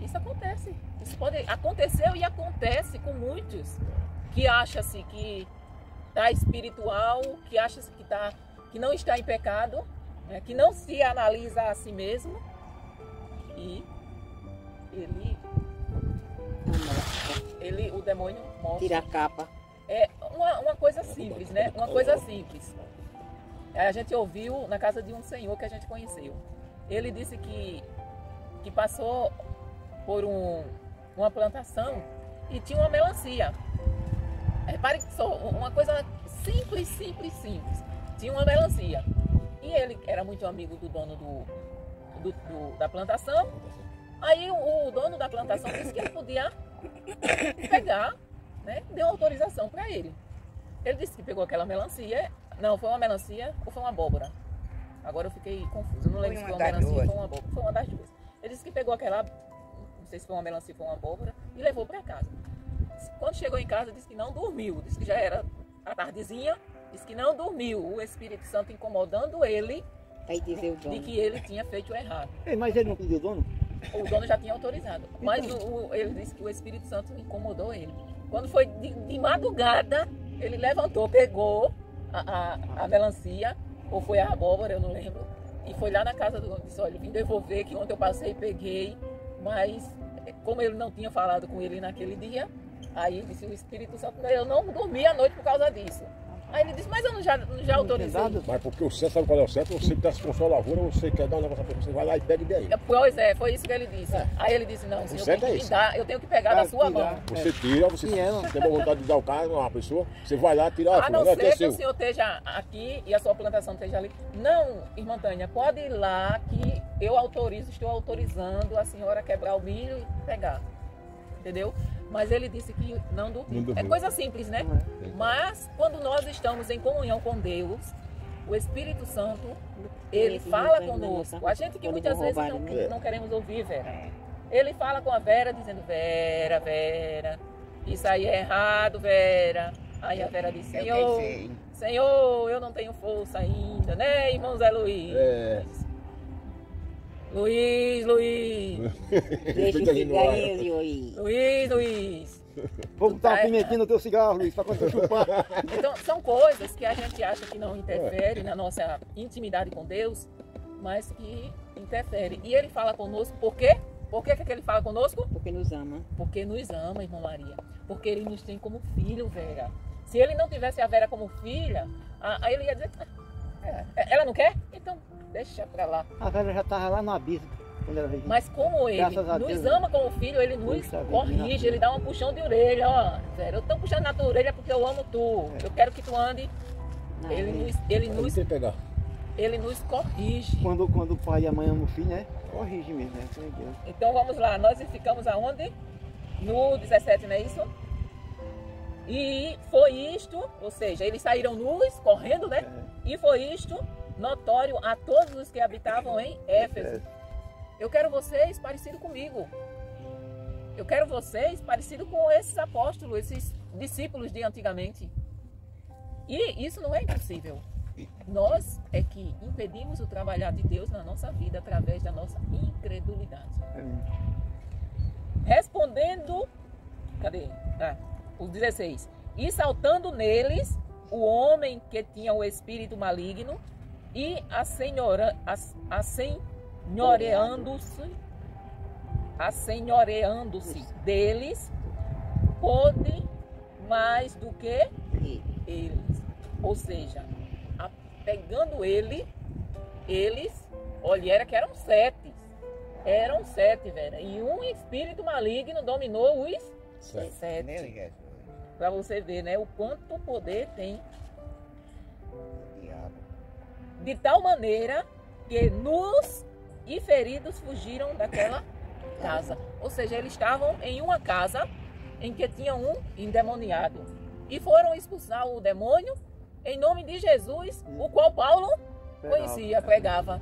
Isso acontece. Isso aconteceu e acontece com muitos que acham-se que está espiritual, que acham-se que não está em pecado, né, que não se analisa a si mesmo e o demônio mostra. Tira a capa. É uma coisa simples, né? Uma coisa simples. A gente ouviu na casa de um senhor que a gente conheceu. Ele disse que passou por uma plantação e tinha uma melancia. Repare que só uma coisa simples. Tinha uma melancia. E ele era muito amigo do dono da plantação. Aí o dono da plantação disse que ele podia pegar, né? Deu autorização para ele. Ele disse que pegou aquela melancia. Não, foi uma melancia ou foi uma abóbora? Agora eu fiquei confusa. Não lembro se foi uma melancia ou foi uma abóbora. Foi uma das duas. Ele disse que pegou aquela, não sei se foi uma melancia ou foi uma abóbora, e levou para casa. Quando chegou em casa, disse que não dormiu. Disse que já era a tardezinha. Disse que não dormiu. O Espírito Santo incomodando ele de que ele tinha feito o errado. Mas ele não pediu o dono? O dono já tinha autorizado. Mas ele disse que o Espírito Santo incomodou ele. Quando foi de madrugada, ele levantou, pegou a melancia, ou foi a abóbora, eu não lembro, e foi lá na casa do dono. Disse, olha, vim devolver, que ontem eu passei e peguei, mas como ele não tinha falado com ele naquele dia, aí disse o Espírito Santo, eu não dormi a noite por causa disso. Aí ele disse, mas eu já autorizei. Mas porque você sabe qual é o certo, você que está com sua lavoura, você quer dar um negócio para você, vai lá e pega e daí. Pois é, foi isso que ele disse. Aí ele disse, não, senhor, eu tenho que pegar da sua mão. Você tira, você tem vontade de dar o carro a uma pessoa, você vai lá tirar a a não ser que o senhor esteja aqui e a sua plantação esteja ali. Não, irmã Tânia, pode ir lá que eu estou autorizando a senhora quebrar o milho e pegar. Entendeu? Mas ele disse que não dormiu. É coisa simples, né? Mas quando nós estamos em comunhão com Deus, o Espírito Santo, ele fala conosco. A gente que muitas vezes não queremos ouvir, Vera. Ele fala com a Vera dizendo, Vera, isso aí é errado, Vera. Aí a Vera disse, Senhor, eu não tenho força ainda, né, irmão Zé Luiz? Luiz. Deixa esse aí, Luiz. Vou botar a pimentinha no teu cigarro, Luiz, para quando eu chupar. Então, são coisas que a gente acha que não interfere na nossa intimidade com Deus, mas que interfere. E ele fala conosco, por quê? Por que ele fala conosco? Porque nos ama. Porque nos ama, irmã Maria. Porque ele nos tem como filho, Vera. Se ele não tivesse a Vera como filha, aí ele ia dizer, ela não quer? Então, deixa pra lá. A Vera já estava lá no abismo. Mas como ele nos ama como filho, ele nos corrige, ele dá um puxão de orelha, ó, Vera, eu tô puxando na tua orelha porque eu amo tu, eu quero que tu ande. Ele nos corrige. Quando o pai e a mãe amam o filho, né? Corrige mesmo, né? Então vamos lá, nós ficamos aonde? No 17, não é isso? E foi isto, ou seja, eles saíram nus, correndo, né? E foi isto notório a todos os que habitavam em Éfeso. Eu quero vocês parecidos comigo. Eu quero vocês parecidos com esses apóstolos, esses discípulos de antigamente. E isso não é impossível. Nós é que impedimos o trabalhar de Deus na nossa vida através da nossa incredulidade. Respondendo, cadê? O 16. E saltando neles o homem que tinha o espírito maligno e assenhoreando-se deles, pôde mais do que eles. Ou seja, pegando eles, olha, eram 7. Eram 7, Vera. E um espírito maligno dominou os 7. Para você ver, né, o quanto poder tem. De tal maneira que nus e feridos fugiram daquela casa. Ou seja, eles estavam em uma casa em que tinha um endemoniado. E foram expulsar o demônio em nome de Jesus, o qual Paulo conhecia, pregava.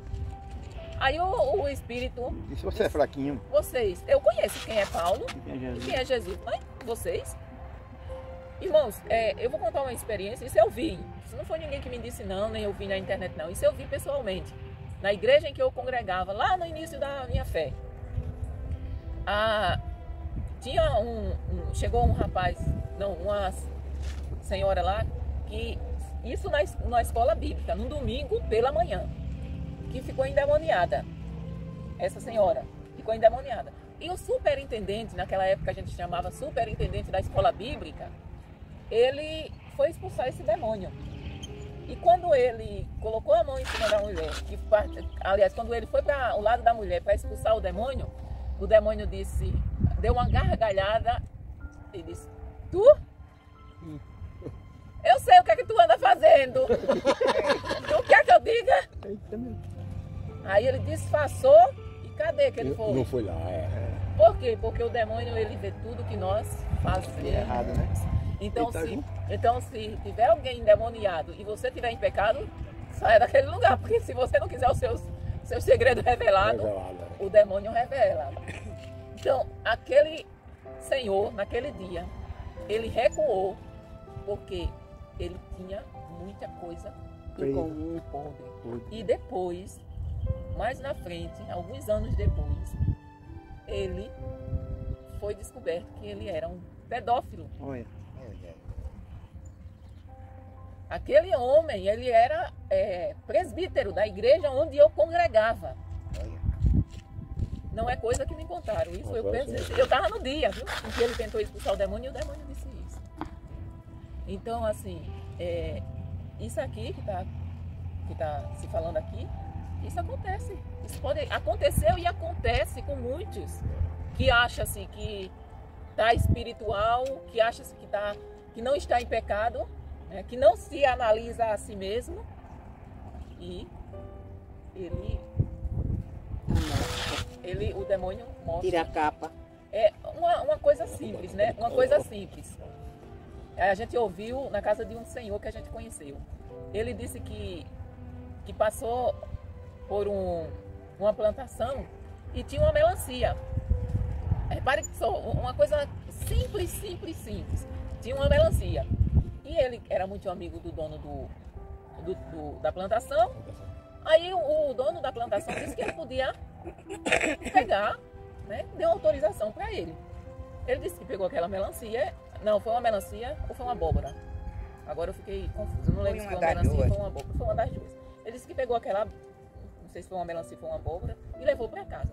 Aí o Espírito... E se você é fraquinho? Vocês, eu conheço quem é Paulo e quem é Jesus. Mas vocês... Irmãos, eu vou contar uma experiência, isso eu vi. Isso não foi ninguém que me disse não, nem eu vi na internet não. Isso eu vi pessoalmente. Na igreja em que eu congregava, lá no início da minha fé. chegou um rapaz, não, uma senhora lá, que isso na escola bíblica, num domingo pela manhã, que ficou endemoniada. Essa senhora ficou endemoniada. E o superintendente, naquela época a gente chamava superintendente da escola bíblica, ele foi expulsar esse demônio. E quando ele colocou a mão em cima da mulher, aliás, quando ele foi para o lado da mulher para expulsar o demônio disse, deu uma gargalhada e disse: tu? Eu sei o que é que tu anda fazendo. Tu quer que eu diga? Aí ele disfarçou e cadê que ele foi? Não foi lá, Por quê? Porque o demônio, ele vê tudo que nós fazemos. Errado, né? Então, se tiver alguém endemoniado e você estiver em pecado, saia daquele lugar. Porque se você não quiser os seus segredos revelados, o demônio revela. Então, aquele senhor, naquele dia, ele recuou porque ele tinha muita coisa em comum, podre. E depois, mais na frente, alguns anos depois, ele foi descoberto que ele era um pedófilo. Olha. Aquele homem, ele era presbítero da igreja onde eu congregava. Não é coisa que me contaram. Isso eu estava no dia, viu? Em que ele tentou expulsar o demônio e o demônio disse isso. Então, assim, isso aqui que tá se falando aqui, isso acontece. Isso aconteceu e acontece com muitos que acham-se que está espiritual, que acham-se que não está em pecado, né? Que não se analisa a si mesmo e o demônio mostra. Tira a capa. É uma coisa simples, né? Uma coisa simples. A gente ouviu na casa de um senhor que a gente conheceu. Ele disse que passou por uma plantação e tinha uma melancia. Repare que só uma coisa simples. Tinha uma melancia. E ele era muito amigo do dono da plantação. Aí o dono da plantação disse que ele podia pegar, né? Deu autorização para ele. Ele disse que pegou aquela melancia. Não, foi uma melancia ou foi uma abóbora? Agora eu fiquei confusa. Não lembro se foi uma melancia ou foi uma abóbora. Foi uma das duas. Ele disse que pegou aquela, não sei se foi uma melancia ou foi uma abóbora, e levou para casa.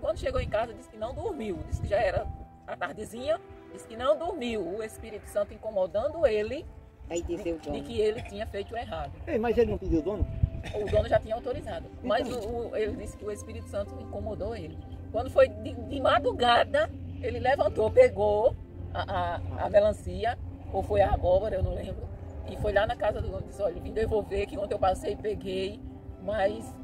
Quando chegou em casa, disse que não dormiu. Disse que já era a tardezinha. Disse que não dormiu. O Espírito Santo incomodando ele. Aí disse o dono. De que ele tinha feito errado. Mas ele não pediu o dono? O dono já tinha autorizado. Mas ele disse que o Espírito Santo incomodou ele. Quando foi de madrugada, ele levantou, pegou a melancia, ou foi a abóbora, eu não lembro, e foi lá na casa do dono e disse: olha, vim devolver, que ontem eu passei, peguei, mas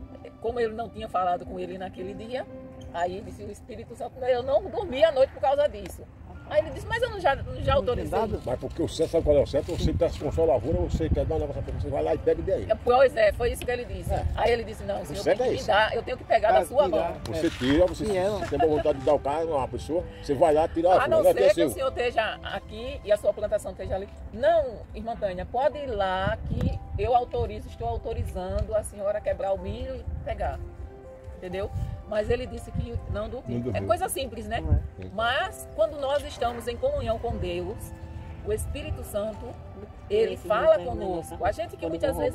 como ele não tinha falado com ele naquele dia, aí ele disse: o Espírito Santo, eu não dormi a noite por causa disso. Aí ele disse: mas eu já autorizei. Mas porque o certo, sabe qual é o certo? Você que está com sua lavoura, você quer dar um negócio pra você, vai lá e pega daí. Pois é, foi isso que ele disse. Aí ele disse: não, senhor, eu tenho que pegar da sua mão. Você tira, você tem a vontade de dar o carro a uma pessoa, você vai lá, tira a a não ser que o senhor esteja aqui e a sua plantação esteja ali. Não, irmã Tânia, pode ir lá que eu estou autorizando a senhora quebrar o milho e pegar. Entendeu? Mas ele disse que não dormiu. É coisa simples, né? Mas quando nós estamos em comunhão com Deus, o Espírito Santo, ele fala conosco. A gente que muitas vezes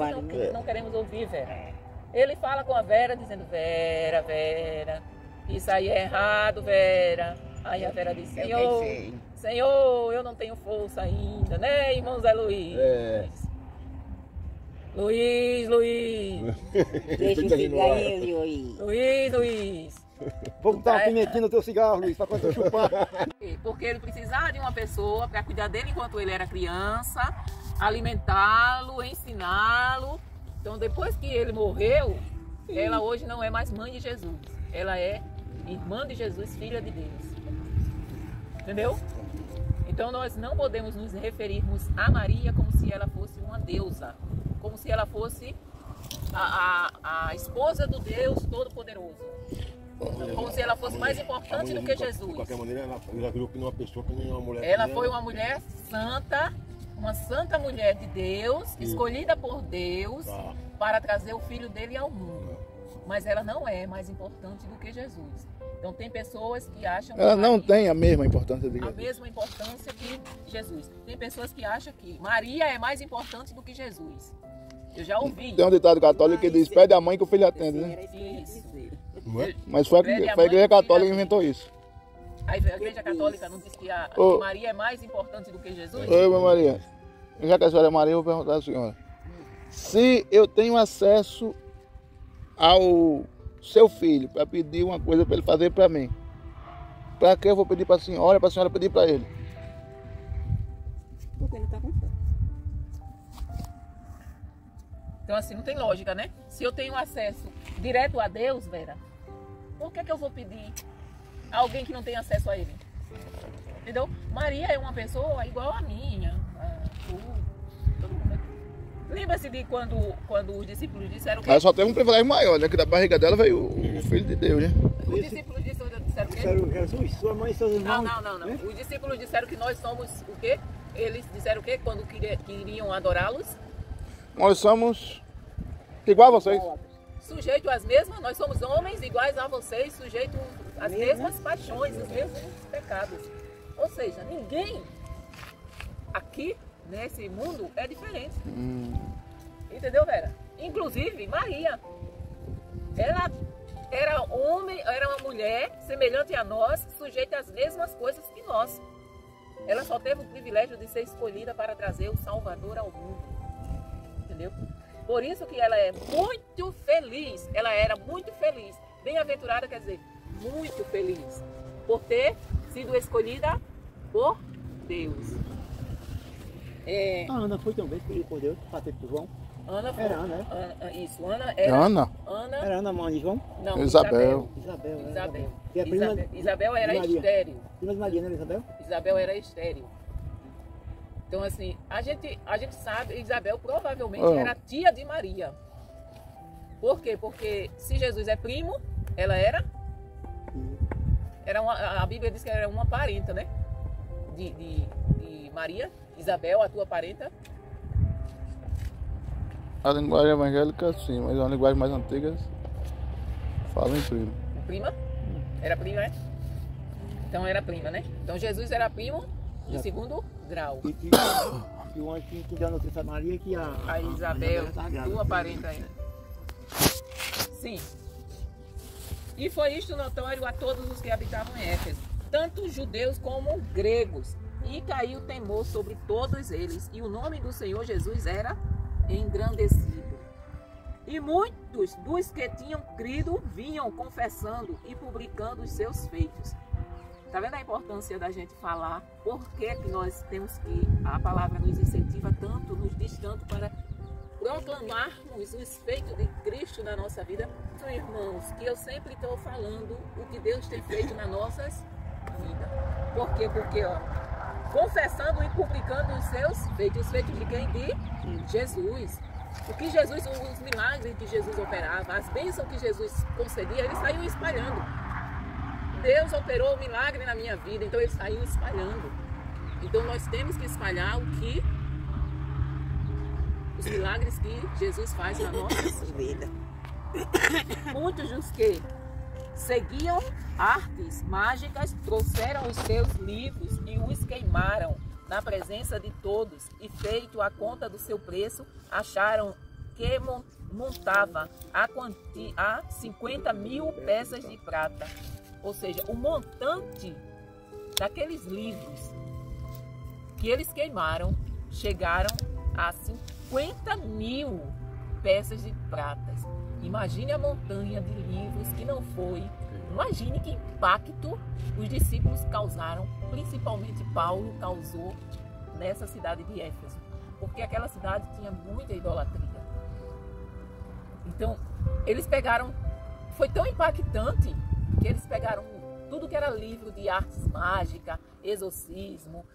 não queremos ouvir, Vera. Ele fala com a Vera dizendo: Vera, isso aí é errado, Vera. Aí a Vera disse: Senhor, eu não tenho força ainda, né, irmão Zé Luiz? Luiz. Deixa o cigarrinho, Luiz. Vou botar uma pimentinha no teu cigarro, Luiz, pra quando eu chupar. Porque ele precisava de uma pessoa para cuidar dele enquanto ele era criança, alimentá-lo, ensiná-lo. Então, depois que ele morreu, ela hoje não é mais mãe de Jesus. Ela é irmã de Jesus, filha de Deus. Entendeu? Então, nós não podemos nos referirmos a Maria como se ela fosse uma deusa. Como se ela fosse a esposa do Deus Todo-Poderoso. Como se ela fosse mais importante do que Jesus. De qualquer maneira, ela virou uma pessoa que nem uma mulher. Ela foi uma mulher santa, uma santa mulher de Deus, escolhida por Deus para trazer o filho dele ao mundo. mas ela não é mais importante do que Jesus. Então tem pessoas que acham que Ela não Maria tem a mesma importância de a Jesus. mesma importância que Jesus. Tem pessoas que acham que Maria é mais importante do que Jesus. Eu já ouvi. Tem um ditado católico que diz, pede a mãe que o filho atende, né? Era isso que eu ia Isso. dizer. Mas foi Pede a a mãe Igreja que o filho Católica que atende. inventou isso. A Igreja Católica não diz que Ô. Maria é mais importante do que Jesus? Oi, minha Maria. Já que a senhora é Maria, eu vou perguntar à senhora. Se eu tenho acesso ao seu filho para pedir uma coisa para ele fazer para mim, para que eu vou pedir para a senhora pedir para ele? Porque não está com fome. Então assim, não tem lógica, né? Se eu tenho acesso direto a Deus, Vera, por que eu vou pedir a alguém que não tem acesso a ele? Entendeu? Maria é uma pessoa igual a minha, todo mundo aqui. Lembra-se de quando os discípulos disseram que... Ela só tem um privilégio maior, né? Que da barriga dela veio o Filho de Deus, né? Os discípulos disseram que... Jesus, sua mãe e seus irmãos. Não. Os discípulos disseram que nós somos o quê? Eles disseram o quê? Quando queriam adorá-los? Nós somos igual a vocês. Sujeito às mesmas, nós somos homens iguais a vocês, sujeito às mesmas paixões, os mesmos pecados. Ou seja, ninguém aqui nesse mundo é diferente. Entendeu, Vera? Inclusive Maria. Ela era uma mulher semelhante a nós, sujeita às mesmas coisas que nós. Ela só teve o privilégio de ser escolhida para trazer o Salvador ao mundo. Entendeu? Por isso que ela é muito feliz. Ela era muito feliz. Bem-aventurada quer dizer muito feliz por ter sido escolhida por Deus. A Ana foi também escolhida por Deus, para ter por João. Ana foi. Era Ana, né? Isso, Ana era. Ana? Era Ana, mãe de João? Não, Isabel. Isabel. né? Isabel. E a prima Isabel era de Maria. estéril. Prima de Maria, né, Isabel? Isabel era estéril. Então, assim, a gente sabe, Isabel provavelmente era tia de Maria. Por quê? Porque se Jesus é primo, ela era a Bíblia diz que era uma parenta, né? De Maria. Isabel, a tua parenta. A linguagem evangélica, sim, mas a linguagem mais antiga fala em primo. Prima? Era prima, né? Então era prima, né? Então Jesus era primo de segundo grau. E o anjo que deu a notícia a Maria que A Isabel, estava grávida. tua parenta ainda. Sim. E foi isto notório a todos os que habitavam em Éfeso, tanto judeus como gregos. E caiu temor sobre todos eles, e o nome do Senhor Jesus era engrandecido. E muitos dos que tinham crido vinham confessando e publicando os seus feitos. Está vendo a importância da gente falar? Por que nós temos que... A palavra nos incentiva tanto, nos diz tanto para proclamarmos os feitos de Cristo na nossa vida. Então, irmãos, que eu sempre estou falando o que Deus tem feito nas nossas vidas. Por quê? Porque, confessando e publicando os seus feitos. Os feitos de quem? De Jesus. O que Jesus, os milagres que Jesus operava, as bênçãos que Jesus concedia, ele saiu espalhando. Deus operou o milagre na minha vida, então ele saiu espalhando. Então nós temos que espalhar os milagres que Jesus faz na nossa vida. Muitos dos que seguiam artes mágicas trouxeram os seus livros e os queimaram na presença de todos, e feito a conta do seu preço, acharam que montava a 50 mil peças de prata. Ou seja, o montante daqueles livros que eles queimaram chegaram a 50 mil peças de pratas. Imagine a montanha de livros que não foi. Imagine que impacto os discípulos causaram, principalmente Paulo causou nessa cidade de Éfeso, porque aquela cidade tinha muita idolatria. Então, eles pegaram, foi tão impactante que eles pegaram tudo que era livro de artes mágicas, exorcismo,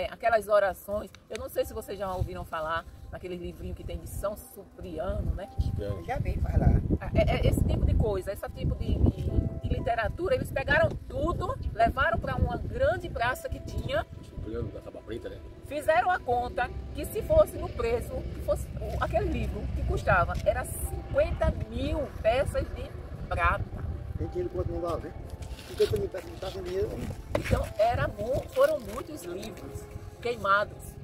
aquelas orações. Eu não sei se vocês já ouviram falar naquele livrinho que tem de São Cipriano, né? Eu já vi falar. Esse tipo de coisa, esse tipo de literatura, eles pegaram tudo, levaram para uma grande praça que tinha, fizeram a conta que se fosse no preço, que fosse aquele livro que custava, era 50.000 peças de prata. Tem dinheiro quanto não dá, né? 50.000 peças de prata, dinheiro. Então foram muitos livros queimados.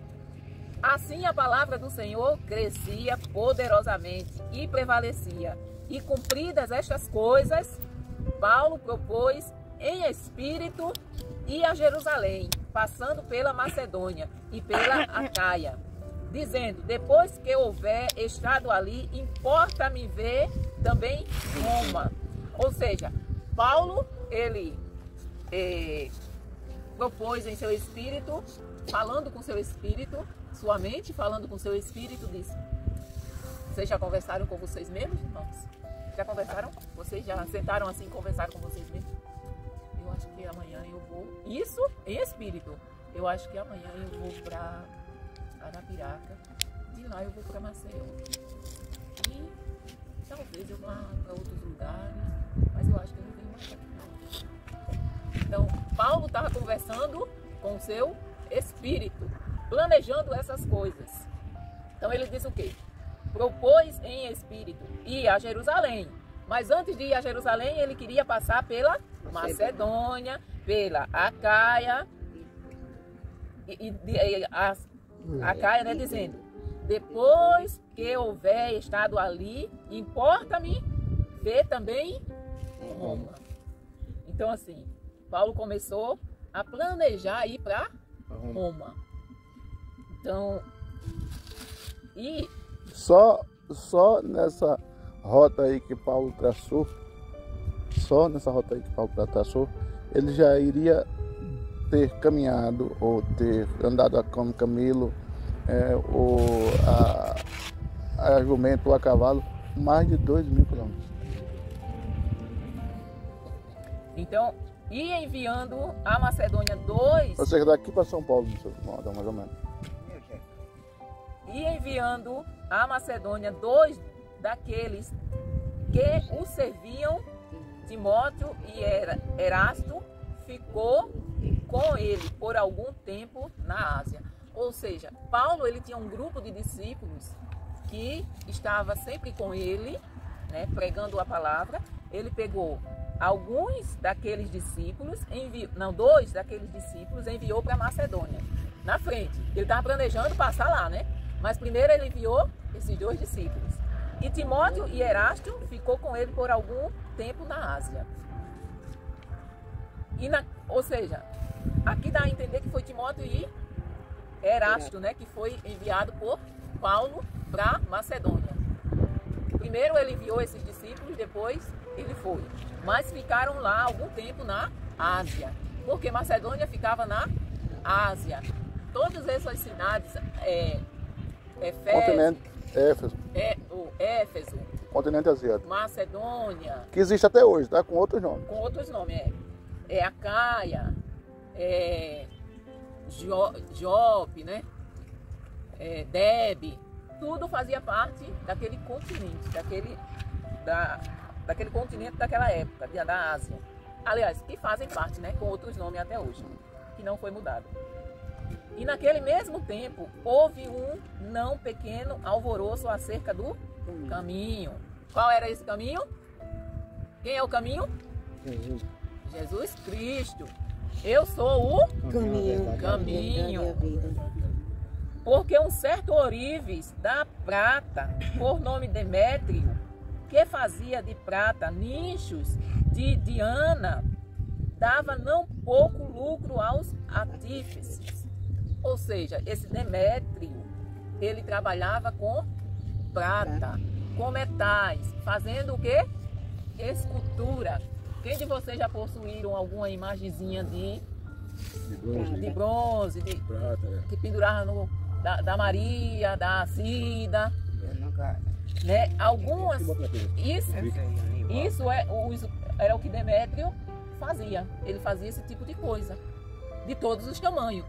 Assim a palavra do Senhor crescia poderosamente e prevalecia. E cumpridas estas coisas, Paulo propôs em espírito ir a Jerusalém, passando pela Macedônia e pela Acaia, dizendo: depois que houver estado ali, importa-me ver também Roma. Ou seja, Paulo, ele propôs em seu espírito, falando com seu espírito, sua mente falando com seu espírito, disse: vocês já conversaram com vocês mesmos, irmãos? Já conversaram? Vocês já sentaram assim e conversaram com vocês mesmos? Eu acho que amanhã eu vou... Isso em espírito. Eu acho que amanhã eu vou para Arapiraca. De lá eu vou para Maceió. E talvez eu vá para outros lugares. Mas eu acho que eu não venho mais aqui não. Então, Paulo estava conversando com o seu espírito, planejando essas coisas. Então ele disse o quê? Propôs em espírito ir a Jerusalém, mas antes de ir a Jerusalém ele queria passar pela Macedônia, pela Acaia, Acaia, né, dizendo: depois que houver estado ali, importa-me ver também Roma. Então assim, Paulo começou a planejar ir para Roma. Então, e Só nessa rota aí que Paulo traçou, ele já iria ter caminhado ou ter andado como camelo, ou a jumento ou a cavalo, mais de 2.000 quilômetros. então, ia enviando a Macedônia dois, Ou seja, daqui para São Paulo, mais ou menos. ia enviando a Macedônia dois daqueles que o serviam. Timóteo e Erasto ficou com ele por algum tempo na Ásia. Ou seja, Paulo, ele tinha um grupo de discípulos que estava sempre com ele, né, pregando a palavra. Ele pegou alguns daqueles discípulos, dois daqueles discípulos enviou para Macedônia, na frente. Ele estava planejando passar lá, né? Mas primeiro ele enviou esses dois discípulos. E Timóteo e Erasto ficou com ele por algum tempo na Ásia. Ou seja, aqui dá a entender que foi Timóteo e Erasto, né, que foi enviado por Paulo para Macedônia. Primeiro ele enviou esses discípulos, depois ele foi. Mas ficaram lá algum tempo na Ásia, porque Macedônia ficava na Ásia. Todas essas cidades, Éfeso, continente asiático, Macedônia, que existe até hoje, tá? Com outros nomes. Com outros nomes, Acaia, Jope, né? Debe, tudo fazia parte daquele continente, daquele continente daquela época, da Ásia. Aliás, que fazem parte, né? Com outros nomes até hoje, que não foi mudado. E naquele mesmo tempo, houve um não pequeno alvoroço acerca do caminho. Qual era esse caminho? Quem é o caminho? Jesus Cristo. Eu sou o caminho. Porque um certo ourives da prata, por nome Demétrio, que fazia de prata nichos de Diana, dava não pouco lucro aos artífices. Ou seja, esse Demétrio, ele trabalhava com prata, com metais, fazendo o quê? Escultura. Quem de vocês já possuíram alguma imagenzinha de bronze, de prata, que pendurava da Maria, da Cida? Né? Algumas. Isso era o que Demétrio fazia. Ele fazia esse tipo de coisa, de todos os tamanhos.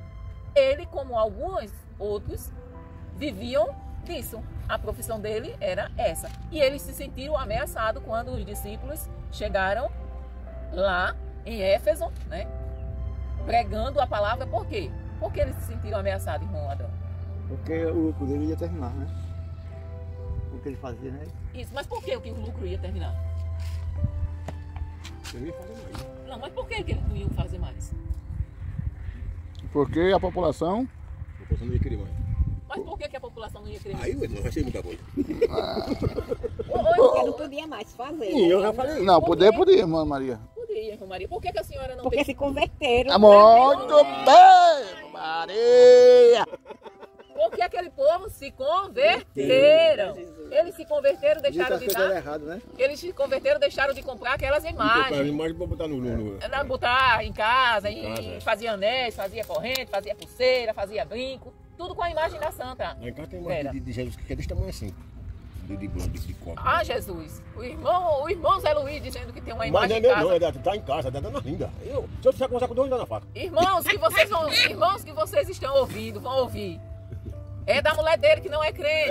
Ele, como alguns outros, viviam disso. A profissão dele era essa. E eles se sentiram ameaçados quando os discípulos chegaram lá em Éfeso, né, pregando a palavra. Por quê? Porque eles se sentiram ameaçados, irmão Adão? Porque o lucro dele ia terminar, né? O o que ele fazia, né? Isso, mas por que o lucro ia terminar? Eu ia fazer mais. Não, mas por que eles não iam fazer mais? Porque a população... A população não ia querer mais. Mas por que a população não ia querer mais? Aí não vai ser muita coisa. Porque não podia mais fazer. Sim, eu já falei. Não, podia, irmã Maria. Podia, irmã Maria. Por que a senhora não Porque se converteram. Muito bem, Maria. Porque aquele povo se converteram. Eles se converteram, deixaram de dar. errado, né? Eles se converteram, deixaram de comprar aquelas Comprar imagens. imagem pra botar no... Botar em casa, casa. fazia anéis, fazia corrente, fazia pulseira, fazia brinco. Tudo com a imagem da santa. Lá em casa tem Vera. uma de Jesus que é desse tamanho assim. De copo. Ah, Jesus. O irmão Zé Luiz dizendo que tem uma Mas imagem não é em meu casa. não, tá em casa, tá dando linda. Se eu precisar conversar com dois, dá na faca. Irmãos que vocês estão ouvindo, vão ouvir. É da mulher dele que não é crente.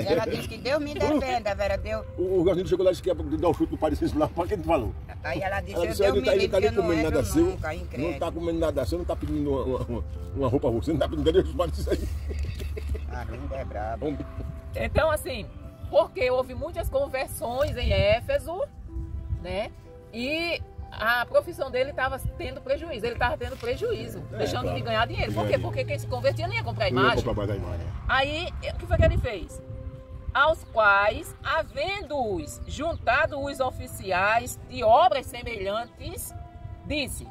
Ela disse que Deus me defenda, Vera, Deus. O Gastinho chegou lá e disse que ia dar um chute no pai de lá, para que ele falou? Aí ela disse, Ela disse, Deus ele me tá livre, que ali eu não comendo nada entro seu, nunca, não incrédulo. tá comendo nada seu, não tá pedindo uma roupa a você, não tá pedindo, cadê os pais disso aí? A língua é braba. Então, assim, porque houve muitas conversões em Éfeso, né? E a profissão dele estava tendo prejuízo. Ele estava tendo prejuízo, deixando claro. de ganhar dinheiro. Por quê? Porque quem se convertia não ia comprar Não ia imagem. comprar mais a imagem. Aí, o que foi que ele fez? Aos quais, havendo-os juntado os oficiais de obras semelhantes, disse.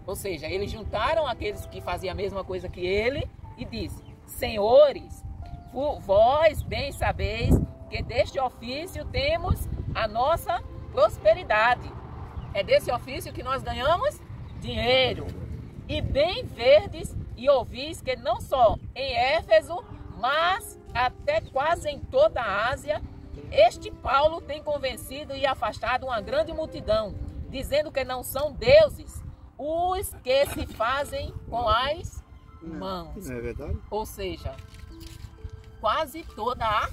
Ou seja, eles juntaram aqueles que faziam a mesma coisa que ele e disse: Senhores, vós bem sabeis que deste ofício temos a nossa prosperidade. É desse ofício que nós ganhamos dinheiro. E bem verdes e ouvis que não só em Éfeso, mas até quase em toda a Ásia, este Paulo tem convencido e afastado uma grande multidão, dizendo que não são deuses os que se fazem com as mãos. Não é verdade? Ou seja, quase toda a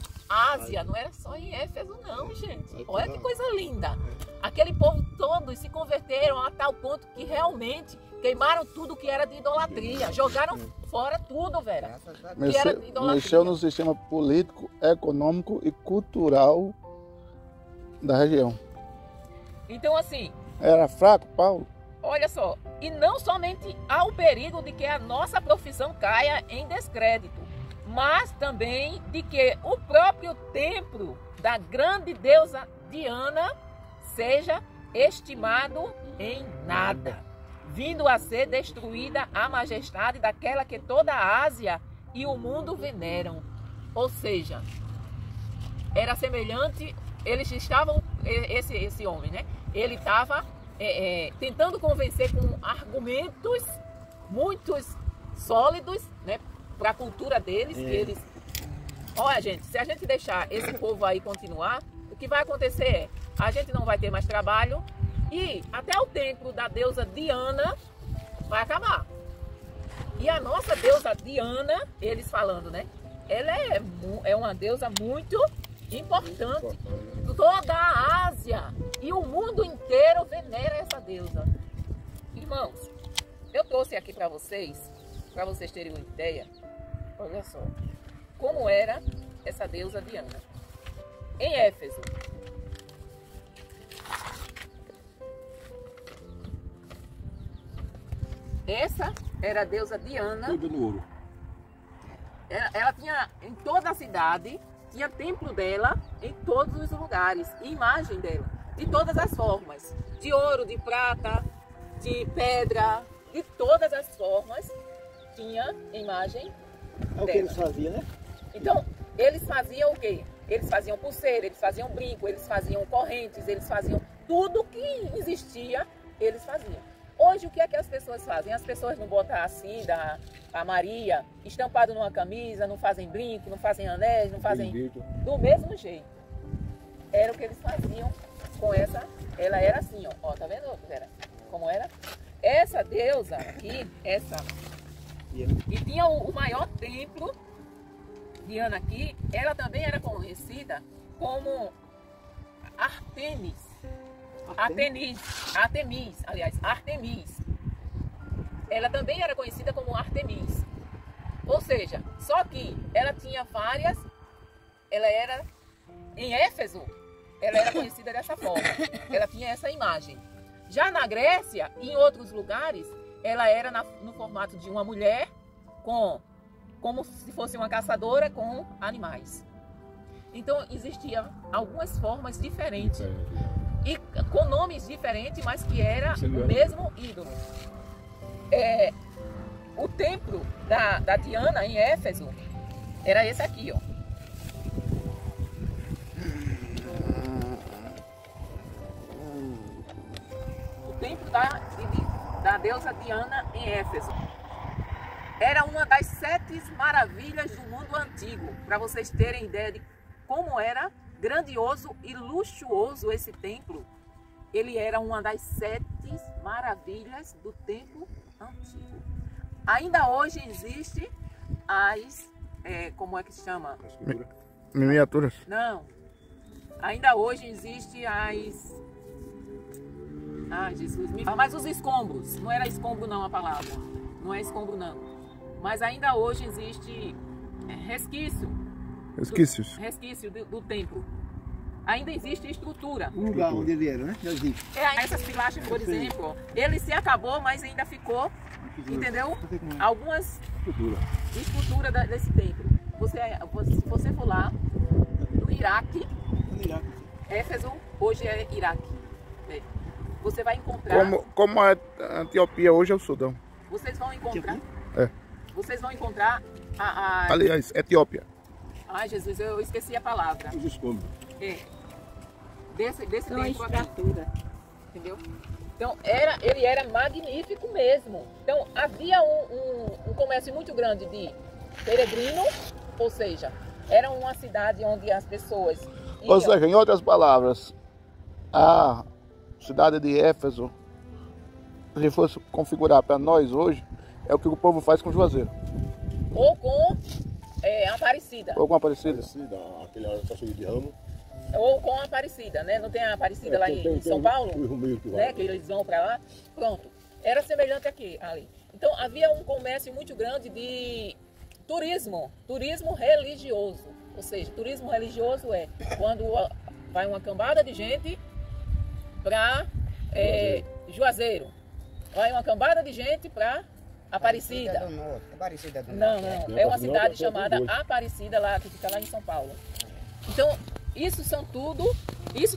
Ásia, não era só em Éfeso não, gente. Olha que coisa linda. Aquele povo todo se converteram a tal ponto que realmente queimaram tudo que era de idolatria. Jogaram fora tudo, Vera. Que era de idolatria. Mexeu no sistema político, econômico e cultural da região. Então, assim, Era fraco, Paulo? olha só. E não somente há o perigo de que a nossa profissão caia em descrédito, mas também de que o próprio templo da grande deusa Diana seja estimado em nada, vindo a ser destruída a majestade daquela que toda a Ásia e o mundo veneram. Ou seja, era semelhante, eles estavam, esse homem, né? Ele estava tentando convencer com argumentos muito sólidos, né? Para a cultura deles, que eles... Olha, gente, se a gente deixar esse povo aí continuar, o que vai acontecer é, a gente não vai ter mais trabalho e até o templo da deusa Diana vai acabar. E a nossa deusa Diana, eles falando, né? Ela é uma deusa muito importante. Toda a Ásia e o mundo inteiro venera essa deusa. Irmãos, eu trouxe aqui para vocês terem uma ideia. Olha só, como era essa deusa Diana. Em Éfeso, essa era a deusa Diana. Tudo no ouro. Ela tinha, em toda a cidade, tinha templo dela em todos os lugares, imagem dela, de todas as formas, de ouro, de prata, de pedra, de todas as formas, tinha imagem É o que eles faziam, né? Então, eles faziam o quê? Eles faziam pulseira, eles faziam brinco, eles faziam correntes, eles faziam tudo que existia, eles faziam. Hoje, o que é que as pessoas fazem? As pessoas não botam assim, a Maria, estampado numa camisa, não fazem brinco, não fazem anéis, não fazem... Do mesmo jeito. Era o que eles faziam com essa... Ela era assim, ó, tá vendo, Vera? Como era? Essa deusa aqui, essa... E tinha o maior templo, Diana aqui, ela também era conhecida como Artemis. Artemis. Ela também era conhecida como Artemis. Ou seja, só que ela tinha várias, ela era em Éfeso, ela era conhecida dessa forma. Ela tinha essa imagem. Já na Grécia e em outros lugares, ela era no formato de uma mulher como se fosse uma caçadora com animais. Então existiam algumas formas diferentes e com nomes diferentes, mas que era o mesmo ídolo. O templo da Diana em Éfeso era esse aqui, ó. O templo da deusa Diana em Éfeso era uma das 7 maravilhas do mundo antigo, para vocês terem ideia de como era grandioso e luxuoso esse templo. Ele era uma das 7 maravilhas do templo antigo. Ainda hoje existe como é que se chama? Miniaturas. Não. Ainda hoje existe Jesus, mas os escombros, não era escombro não a palavra, não é escombro não, mas ainda hoje existe resquício do templo, ainda existe estrutura. O lugar onde ele era, né? Essas pilastras, por exemplo, ele se acabou, mas ainda ficou, entendeu? Algumas estruturas desse templo. Se você for lá no Iraque, Éfeso hoje é Iraque. Você vai encontrar. Como a Etiópia hoje é o Sudão. Vocês vão encontrar. Vocês vão encontrar Aliás, Etiópia. Ai, Jesus, eu esqueci a palavra. Os escombros. Desse tempo aqui. Entendeu? Então, ele era magnífico mesmo. Então, havia um comércio muito grande de peregrinos, ou seja, era uma cidade onde as pessoas iam. Ou seja, em outras palavras, a cidade de Éfeso, se fosse configurar para nós hoje, é o que o povo faz com Juazeiro. Ou com Aparecida. Ou com Aparecida. Aquele caçador de ramo. Ou com a Aparecida, né? Não tem a Aparecida lá em São Paulo? Né? Que eles vão para lá. Pronto. Era semelhante aqui, ali. Então havia um comércio muito grande de turismo religioso. Ou seja, turismo religioso é quando vai uma cambada de gente para Juazeiro. Vai uma cambada de gente para Aparecida. Não. É uma cidade chamada Aparecida, lá, que fica lá em São Paulo. Então, isso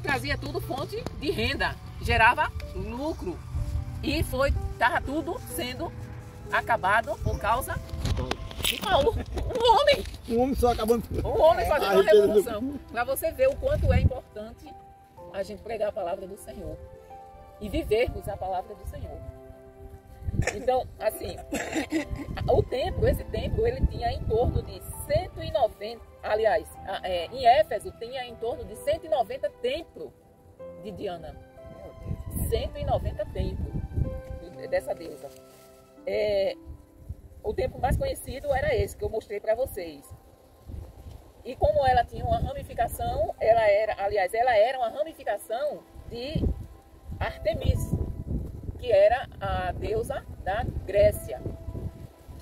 trazia tudo fonte de renda, gerava lucro. E estava tudo sendo acabado por causa de Paulo. Um homem só acabando. Um homem fazendo uma revolução. Para você ver o quanto é importante a gente pregar a palavra do Senhor e vivermos a palavra do Senhor. Então, assim, esse templo, ele tinha em torno de 190, aliás, em Éfeso tinha em torno de 190 templos de Diana. 190 templos dessa deusa. O templo mais conhecido era esse que eu mostrei para vocês. E como ela tinha uma ramificação, ela era uma ramificação de Artemis, que era a deusa da Grécia.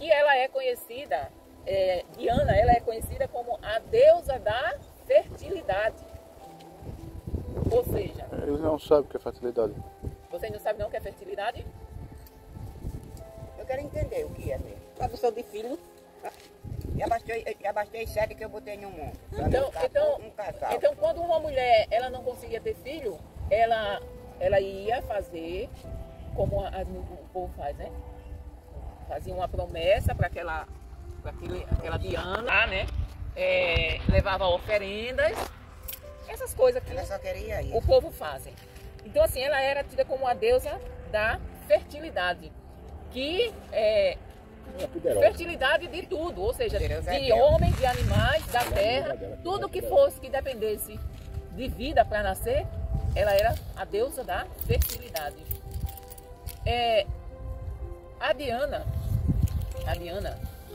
E ela é conhecida, Diana, ela é conhecida como a deusa da fertilidade. Ou seja... Eles não sabem o que é fertilidade. Vocês não sabem não o que é fertilidade? Eu quero entender o que é mesmo. Tradução de filho. Já bastei 7 que eu botei no mundo. Então, quando uma mulher ela não conseguia ter filho, ela ia fazer como o povo faz, né? Fazia uma promessa para aquela Diana, né? Levava oferendas, essas coisas que ela só queria isso. O povo fazem. Então, assim, ela era tida como a deusa da fertilidade, que fertilidade de tudo, ou seja, de homens, de animais, da terra, tudo que fosse que dependesse de vida para nascer, ela era a deusa da fertilidade. A Diana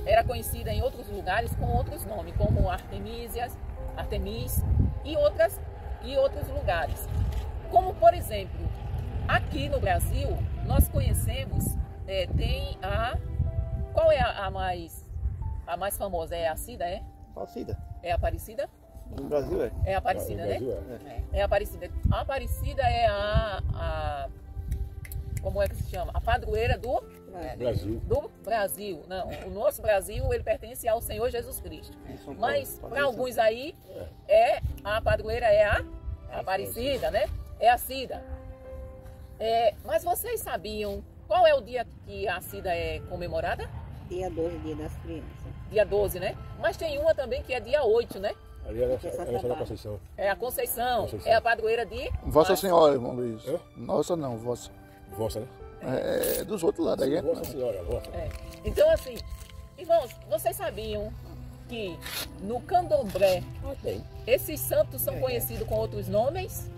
era conhecida em outros lugares com outros nomes, como Artemis e outros lugares. Como, por exemplo, aqui no Brasil, nós conhecemos, tem qual é a mais famosa? É a Cida, é? Aparecida. É a Aparecida? No Brasil é. É Aparecida, No né? Brasil É Aparecida. A Aparecida é a... Como é que se chama? A padroeira do Brasil. Brasil. Não, o nosso Brasil, ele pertence ao Senhor Jesus Cristo. Mas para alguns aí, a padroeira é a Aparecida, né? É a Cida. Mas vocês sabiam qual é o dia que a Cida é comemorada? Dia 12, dia das crianças. Dia 12, né? Mas tem uma também que é dia 8, né? Ali é a Conceição. É a Conceição. É a padroeira de... Vossa Senhora, irmão Luiz. Hã? Nossa não, vossa. Vossa, né? É dos outros lá daí. Vossa Senhora, vossa. Então, assim, irmãos, vocês sabiam que no Candomblé, Tem. esses santos são conhecidos com outros nomes?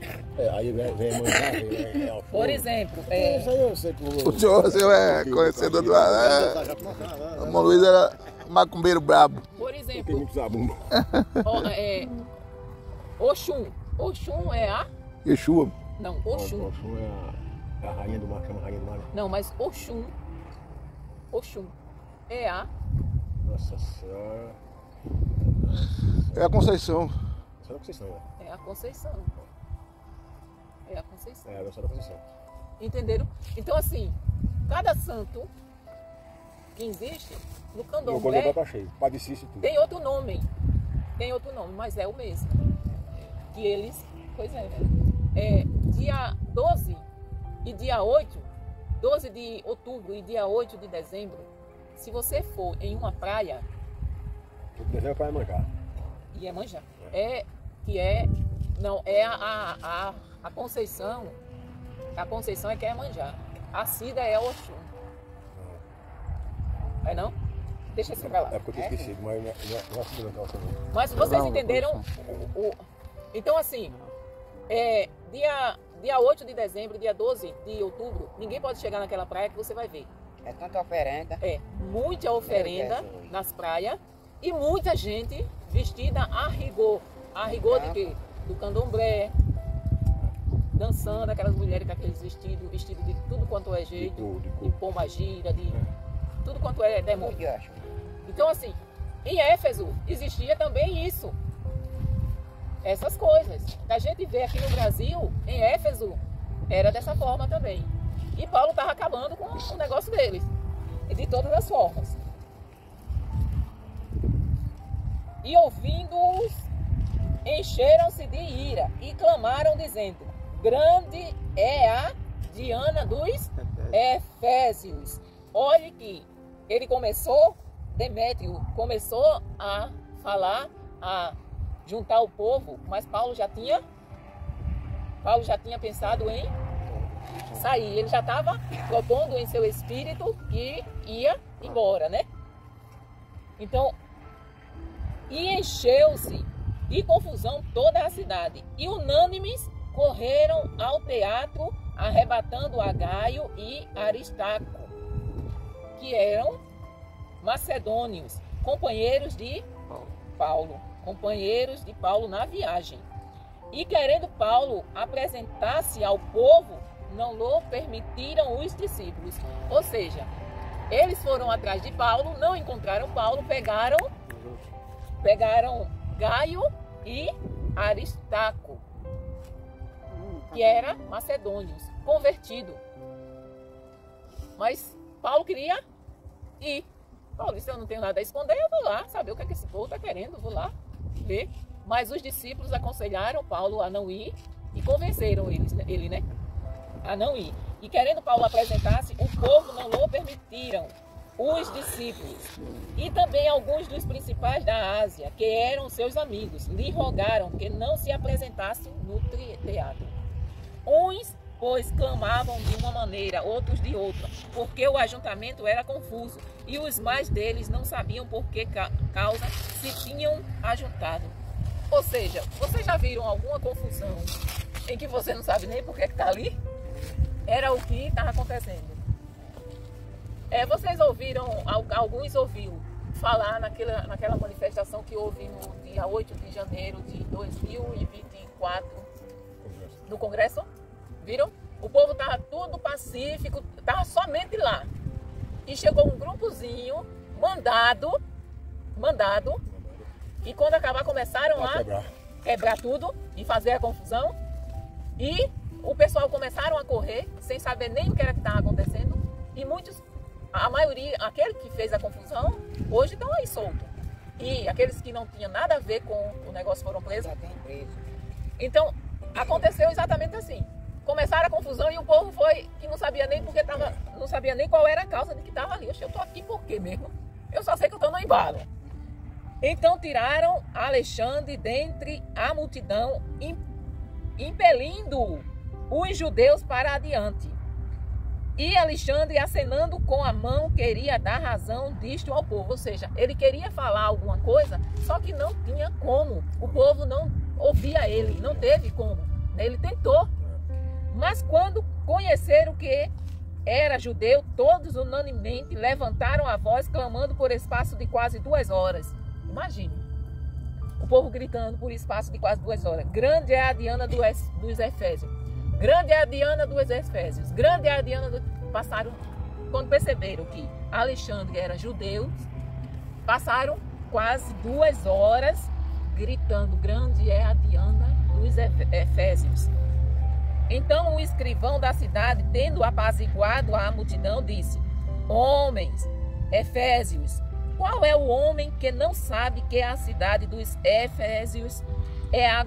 Aí vem manjar, vem alforno. Por exemplo, Isso aí eu sei que O senhor é conhecedor do O irmão Luiz era macumbeiro brabo. por tem exemplo, muito zabumba. Oxum. Oxum é a... Yeshua. Não, Oxum. Oxum é a rainha do mar, chama rainha do mar. Não, mas Oxum é a... Nossa Senhora. É a Conceição. Só da Conceição, né? É a Conceição. É a Conceição. É, só da Conceição. Entenderam? Então, assim, cada santo que existe no No Candomblé Candomblé tá cheio. Padre Cícero e tudo. tem outro nome. Tem outro nome, mas é o mesmo. Que eles... Pois é, dia 12 e dia 8, 12 de outubro e dia 8 de dezembro, se você for em uma praia, O desenho vai manjar. Iemanjá, não, é a Conceição. A Conceição é que é Iemanjá. A Cida é Oxum. É não? Deixa isso pra lá. É porque eu tinha esquecido, mas não é assim não também. Mas vocês Não, entenderam? Então, assim, dia 8 de dezembro, dia 12 de outubro, ninguém pode chegar naquela praia que você vai ver. É tanta oferenda. Muita oferenda Meu Jesus. nas praias e muita gente vestida a rigor. A rigor de quê? Do candomblé, dançando, aquelas mulheres com aqueles vestidos de tudo quanto é jeito, de pombagira, de tudo quanto é demônio. Eu acho. Então, assim, em Éfeso existia também isso. Essas coisas. A gente vê aqui no Brasil, em Éfeso, era dessa forma também. E Paulo estava acabando com o negócio deles. E de todas as formas. E ouvindo-os, encheram-se de ira e clamaram dizendo: grande é a Diana dos Efésios. Olhe que ele começou, Demétrio começou a falar, a juntar o povo, mas Paulo já tinha pensado em sair. Ele já estava propondo em seu espírito que ia embora, né? Então, e encheu-se de confusão toda a cidade. E unânimes correram ao teatro, arrebatando a Gaio e Aristarco, que eram macedônios, companheiros de Paulo na viagem. E querendo Paulo apresentar-se ao povo, não lhe permitiram os discípulos. Ou seja, eles foram atrás de Paulo, não encontraram Paulo, pegaram Gaio e Aristarco, que era macedônios, convertido. Mas Paulo queria ir. Paulo disse: eu não tenho nada a esconder, eu vou lá saber o que é que esse povo está querendo, vou lá ver. Mas os discípulos aconselharam Paulo a não ir e convenceram ele, né? A não ir. E querendo Paulo apresentar-se, o povo não lhe permitiram. Os discípulos e também alguns dos principais da Ásia, que eram seus amigos, lhe rogaram que não se apresentasse no teatro. Uns, pois, clamavam de uma maneira, outros de outra, porque o ajuntamento era confuso e os mais deles não sabiam por que causa se tinham ajuntado. Ou seja, vocês já viram alguma confusão em que você não sabe nem por que está ali? Era o que estava acontecendo. Vocês ouviram, alguns ouviram falar naquela manifestação que houve no dia 8 de janeiro de 2024 no Congresso? Viram? O povo estava tudo pacífico, estava somente lá. E chegou um grupozinho mandado, e quando acabar começaram a quebrar tudo e fazer a confusão. E o pessoal começaram a correr, sem saber nem o que era que estava acontecendo. E muitos, a maioria, aquele que fez a confusão, hoje estão aí soltos. E aqueles que não tinham nada a ver com o negócio foram presos. Então, aconteceu exatamente assim. Começaram a confusão e o povo foi, que não sabia nem porque estava, não sabia nem qual era a causa de que estava ali. Eu estou aqui por quê mesmo? Eu só sei que eu estou no embalo. Então tiraram Alexandre dentre a multidão, impelindo os judeus para adiante. E Alexandre, acenando com a mão, queria dar razão disto ao povo. Ou seja, ele queria falar alguma coisa, só que não tinha como. O povo não ouvia ele, não teve como. Ele tentou. Mas quando conheceram que era judeu, todos unanimemente levantaram a voz, clamando por espaço de quase 2 horas. Imagine, o povo gritando por espaço de quase 2 horas. Grande é a Diana dos Efésios. Grande é a Diana dos Efésios. Grande é a Diana do... Passaram, quando perceberam que Alexandre era judeu, passaram quase 2 horas gritando, grande é a Diana dos Efésios. Então o escrivão da cidade, tendo apaziguado a multidão, disse: homens, Efésios, qual é o homem que não sabe que a cidade dos Efésios é a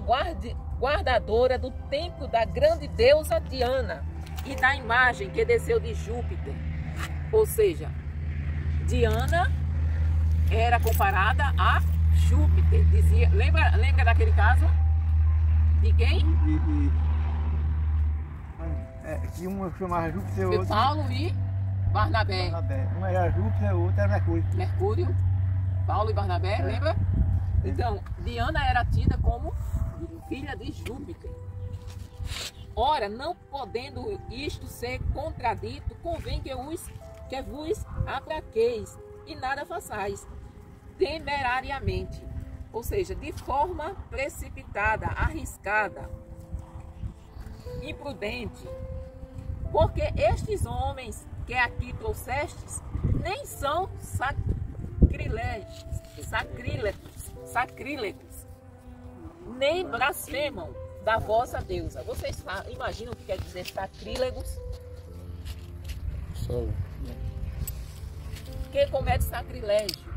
guardadora do templo da grande deusa Diana e da imagem que desceu de Júpiter? Ou seja, Diana era comparada a Júpiter. Dizia, lembra daquele caso? De quem? Que uma chamava Júpiter, De Paulo e Barnabé. Um era Júpiter, o outro era Mercúrio. Mercúrio, Paulo e Barnabé, lembra? Então, Diana era tida como filha de Júpiter. Ora, não podendo isto ser contradito, convém que vos aplaqueis e nada façais temerariamente, ou seja, de forma precipitada, arriscada, imprudente, porque estes homens que aqui trouxestes nem são sacrílegos, nem blasfemam da vossa deusa. Vocês imaginam o que quer dizer sacrílegos? Que comete sacrilégio.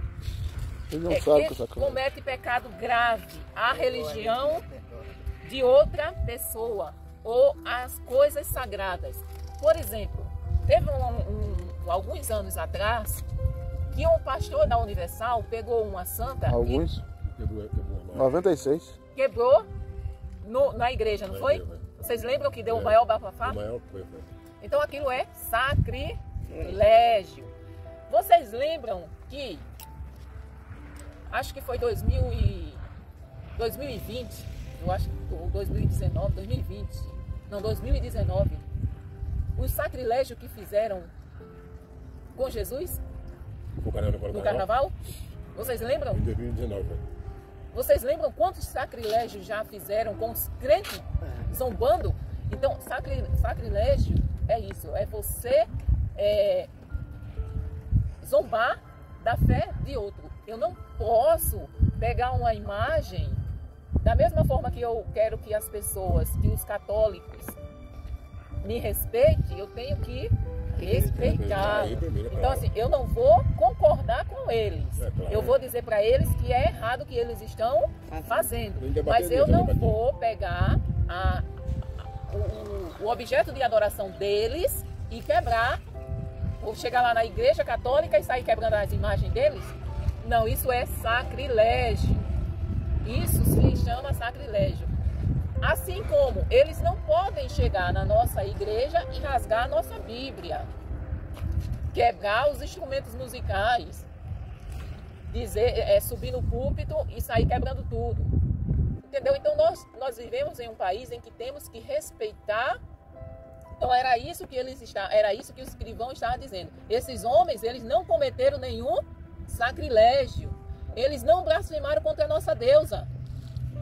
Ele não sabe que comete pecado grave à religião de outra pessoa ou às coisas sagradas. Por exemplo, teve alguns anos atrás que um pastor da Universal pegou uma santa. Alguns? 96. Quebrou na igreja, não foi? Vocês lembram que deu o maior bafafá? O maior foi. Então aquilo é sacrilégio. Vocês lembram que, acho que foi 2020, eu acho que 2019, 2020, não, 2019, o sacrilégio que fizeram com Jesus no carnaval? Vocês lembram? Em 2019. Vocês lembram quantos sacrilégios já fizeram com os crentes zombando? Então, sacrilégio é isso, é você zombar da fé de outro. Eu não posso pegar uma imagem, da mesma forma que eu quero que as pessoas, que os católicos me respeitem, eu tenho que respeitar. Então assim, eu não vou concordar com eles. Eu vou dizer para eles que é errado o que eles estão fazendo. Mas eu não vou pegar o objeto de adoração deles e quebrar, ou chegar lá na igreja católica e sair quebrando as imagens deles. Não, isso é sacrilégio. Isso se chama sacrilégio. Assim como eles não podem chegar na nossa igreja e rasgar a nossa Bíblia, quebrar os instrumentos musicais, subir no púlpito e sair quebrando tudo. Entendeu? Então nós vivemos em um país em que temos que respeitar. Então era isso que o escrivão estava dizendo. Esses homens, eles não cometeram nenhum sacrilégio. Eles não blasfemaram contra a nossa deusa.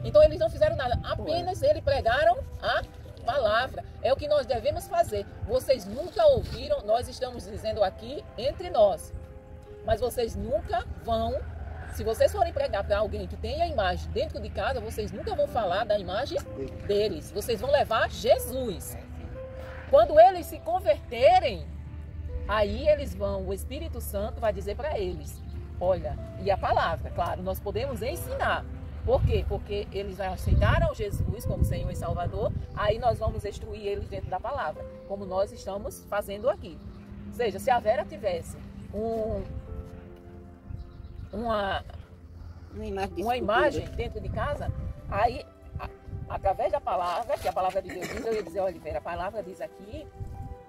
Então eles não fizeram nada. Apenas eles pregaram a palavra. É o que nós devemos fazer. Vocês nunca ouviram, nós estamos dizendo aqui entre nós. Mas vocês nunca vão Se vocês forem pregar para alguém que tem a imagem dentro de casa, vocês nunca vão falar da imagem deles. Vocês vão levar Jesus. Quando eles se converterem, aí eles vão, o Espírito Santo vai dizer para eles, olha, e a palavra, claro, nós podemos ensinar. Por quê? Porque eles aceitaram Jesus como Senhor e Salvador, aí nós vamos instruir eles dentro da palavra, como nós estamos fazendo aqui. Ou seja, se a Vera tivesse uma imagem dentro de casa, aí, através da palavra, que a palavra de Deus diz, eu ia dizer, olha, Vera, a palavra diz aqui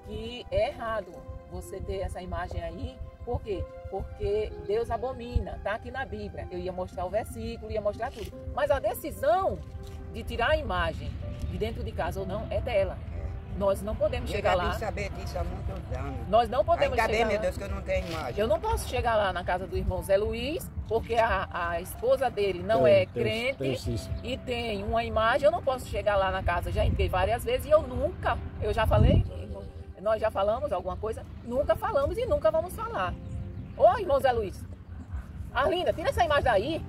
que é errado você ter essa imagem aí. Por quê? Porque Deus abomina, está aqui na Bíblia. Eu ia mostrar o versículo, ia mostrar tudo. Mas a decisão de tirar a imagem de dentro de casa ou não é dela. Nós não podemos chegar lá. Eu já saber disso há muitos anos. Nós não podemos Ainda chegar bem, meu lá. Deus, que eu não tenho imagem. Eu não posso chegar lá na casa do irmão Zé Luiz, porque a esposa dele não é crente e tem uma imagem. Eu não posso chegar lá na casa. Já entrei várias vezes e eu já falei, nós já falamos alguma coisa, nunca falamos e nunca vamos falar. Ô, irmão Zé Luiz, Arlinda, tira essa imagem daí.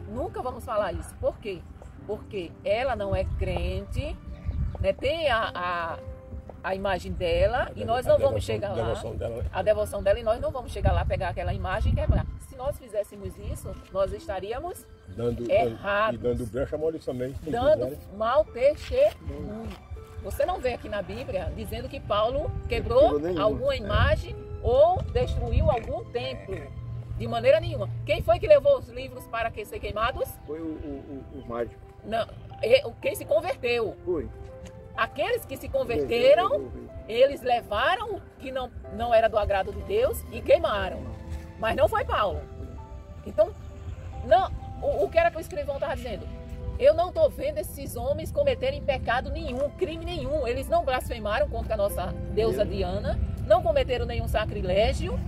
Nunca vamos falar isso. Por quê? Porque ela não é crente, né? Tem a imagem dela e nós não vamos chegar lá. A devoção dela, e nós não vamos chegar lá, pegar aquela imagem e quebrar. Se nós fizéssemos isso, nós estaríamos errados. E dando brecha a maldição também. Dando mau testemunho. Você não vê aqui na Bíblia dizendo que Paulo quebrou alguma imagem ou destruiu algum templo. De maneira nenhuma. Quem foi que levou os livros para ser queimados? Foi o mágico. Não, quem se converteu. Foi. Aqueles que se converteram, eles levaram o que não era do agrado de Deus e queimaram. Mas não foi Paulo. Então, não, o que era que o escrivão estava dizendo? Eu não estou vendo esses homens cometerem pecado nenhum, crime nenhum. Eles não blasfemaram contra a nossa deusa Diana, não cometeram nenhum sacrilégio.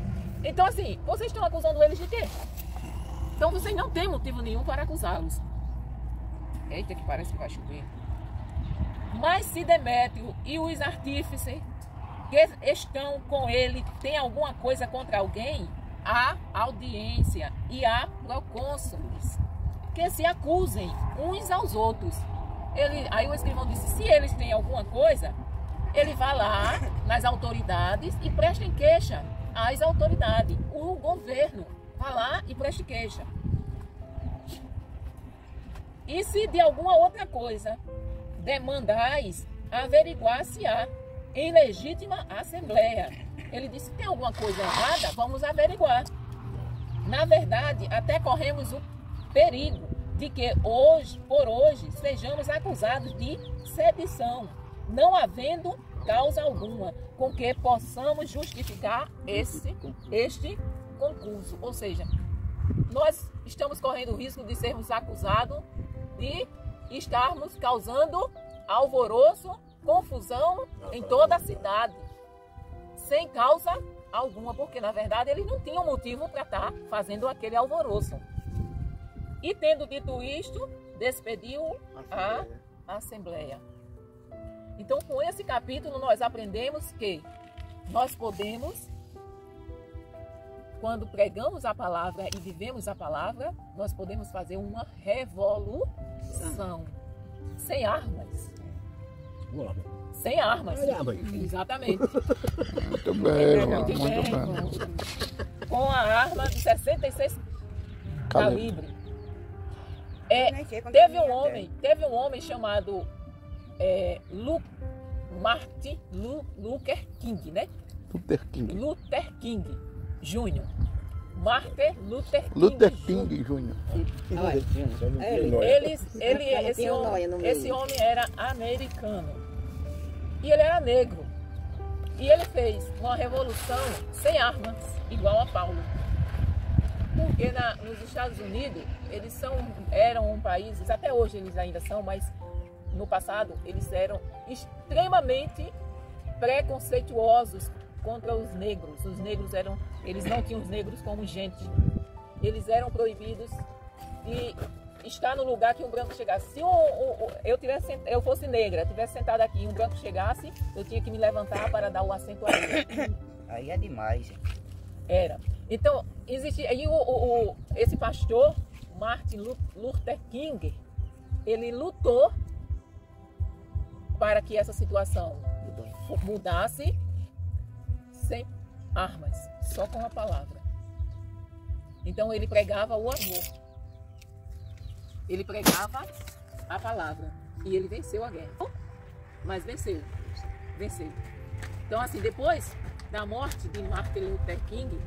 Então, assim, vocês estão acusando eles de quê? Então, vocês não têm motivo nenhum para acusá-los. Eita, que parece que vai chover. Mas se Demétrio e os artífices que estão com ele têm alguma coisa contra alguém, há audiência e há procônsules que se acusem uns aos outros. Aí o escrivão disse, se eles têm alguma coisa, ele vai lá nas autoridades e prestem queixa às autoridades. O governo vai lá e preste queixa. E se de alguma outra coisa demandais, averiguar se há em legítima assembleia. Ele disse, tem alguma coisa errada? Vamos averiguar. Na verdade, até corremos o perigo de que por hoje sejamos acusados de sedição, não havendo causa alguma com que possamos justificar este concurso. Ou seja, nós estamos correndo o risco de sermos acusados de estarmos causando alvoroço, confusão em toda a cidade, sem causa alguma, porque na verdade eles não tinham motivo para estar fazendo aquele alvoroço. E tendo dito isto, despediu a assembleia. Então, com esse capítulo, nós aprendemos que nós podemos, quando pregamos a palavra e vivemos a palavra, nós podemos fazer uma revolução. Sem armas. Sem armas. Exatamente. Muito bem, Muito bem. Com a arma de 66 calibre. Teve um homem chamado Martin Luther King, né? Luther King Jr. Martin Luther King Jr. Esse homem era americano e ele era negro. E ele fez uma revolução sem armas, igual a Paulo. Porque nos Estados Unidos, eles eram um país, até hoje eles ainda são, mas no passado eles eram extremamente preconceituosos contra os negros. Os negros eles não tinham os negros como gente. Eles eram proibidos de estar no lugar que um branco chegasse. Se eu fosse negra, tivesse sentado aqui e um branco chegasse, eu tinha que me levantar para dar o assento a ele. Aí é demais, gente. Era. Então, existe aí esse pastor, Martin Luther King, ele lutou para que essa situação mudasse sem armas, só com a palavra. Então ele pregava o amor. Ele pregava a palavra. E ele venceu a guerra. Mas venceu. Venceu. Então assim, depois da morte de Martin Luther King,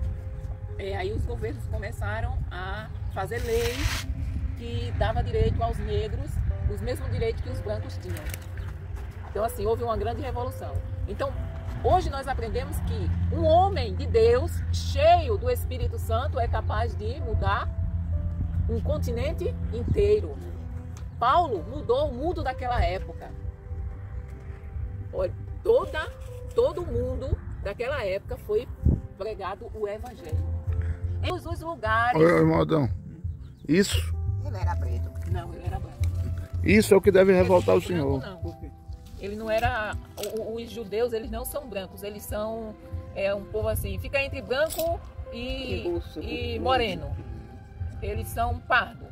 aí os governos começaram a fazer leis que dava direito aos negros, os mesmos direitos que os brancos tinham. Então assim, houve uma grande revolução. Então, hoje nós aprendemos que um homem de Deus, cheio do Espírito Santo, é capaz de mudar um continente inteiro. Paulo mudou o mundo daquela época. Olha, todo mundo daquela época foi pregado o Evangelho. Em todos os lugares... Olha, irmão Adão, isso... Ele era preto. Não, ele era branco. Isso é o que deve revoltar o Branco, Senhor. não. Ele não era... Os judeus, eles não são brancos. Eles são um povo assim, fica entre branco e moreno. Eles são pardo,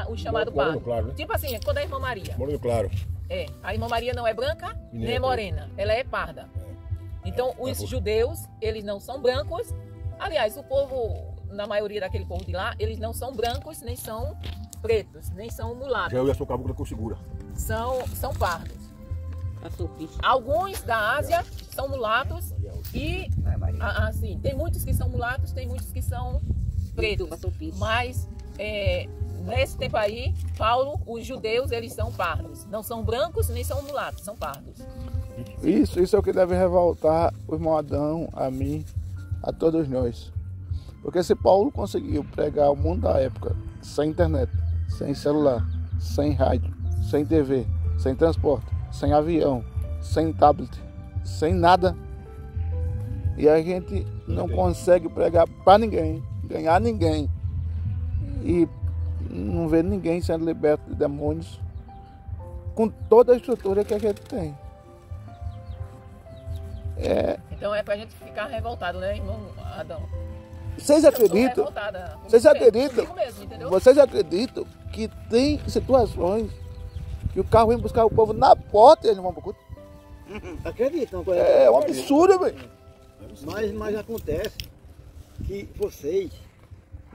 o chamado pardo. Claro, né? Tipo assim, quando a irmã Maria. Moreno claro. A irmã Maria não é branca, nem morena. Ela é parda. Então, os judeus, eles não são brancos. Aliás, o povo, na maioria daquele povo de lá, eles não são brancos, nem são pretos, nem são mulatos. Já eu ia socar a boca com segura. São pardos. Alguns da Ásia são mulatos e, assim, tem muitos que são mulatos, tem muitos que são pretos. Mas, nesse tempo aí, Paulo, os judeus, eles são pardos. Não são brancos, nem são mulatos, são pardos. Isso é o que deve revoltar o irmão Adão, a mim, a todos nós. Porque se Paulo conseguiu pregar o mundo da época sem internet, sem celular, sem rádio, sem TV, sem transporte, sem avião, sem tablet, sem nada, e a gente não consegue pregar para ninguém, ganhar ninguém, e não vê ninguém sendo liberto de demônios com toda a estrutura que a gente tem. Então é pra gente ficar revoltado, né, irmão Adão? Vocês acreditam? Vocês acreditam? Vocês acreditam que tem situações que o carro vem buscar o povo na porta e eles não vão pro culto? Acreditam? É um absurdo, velho. Mas acontece que vocês,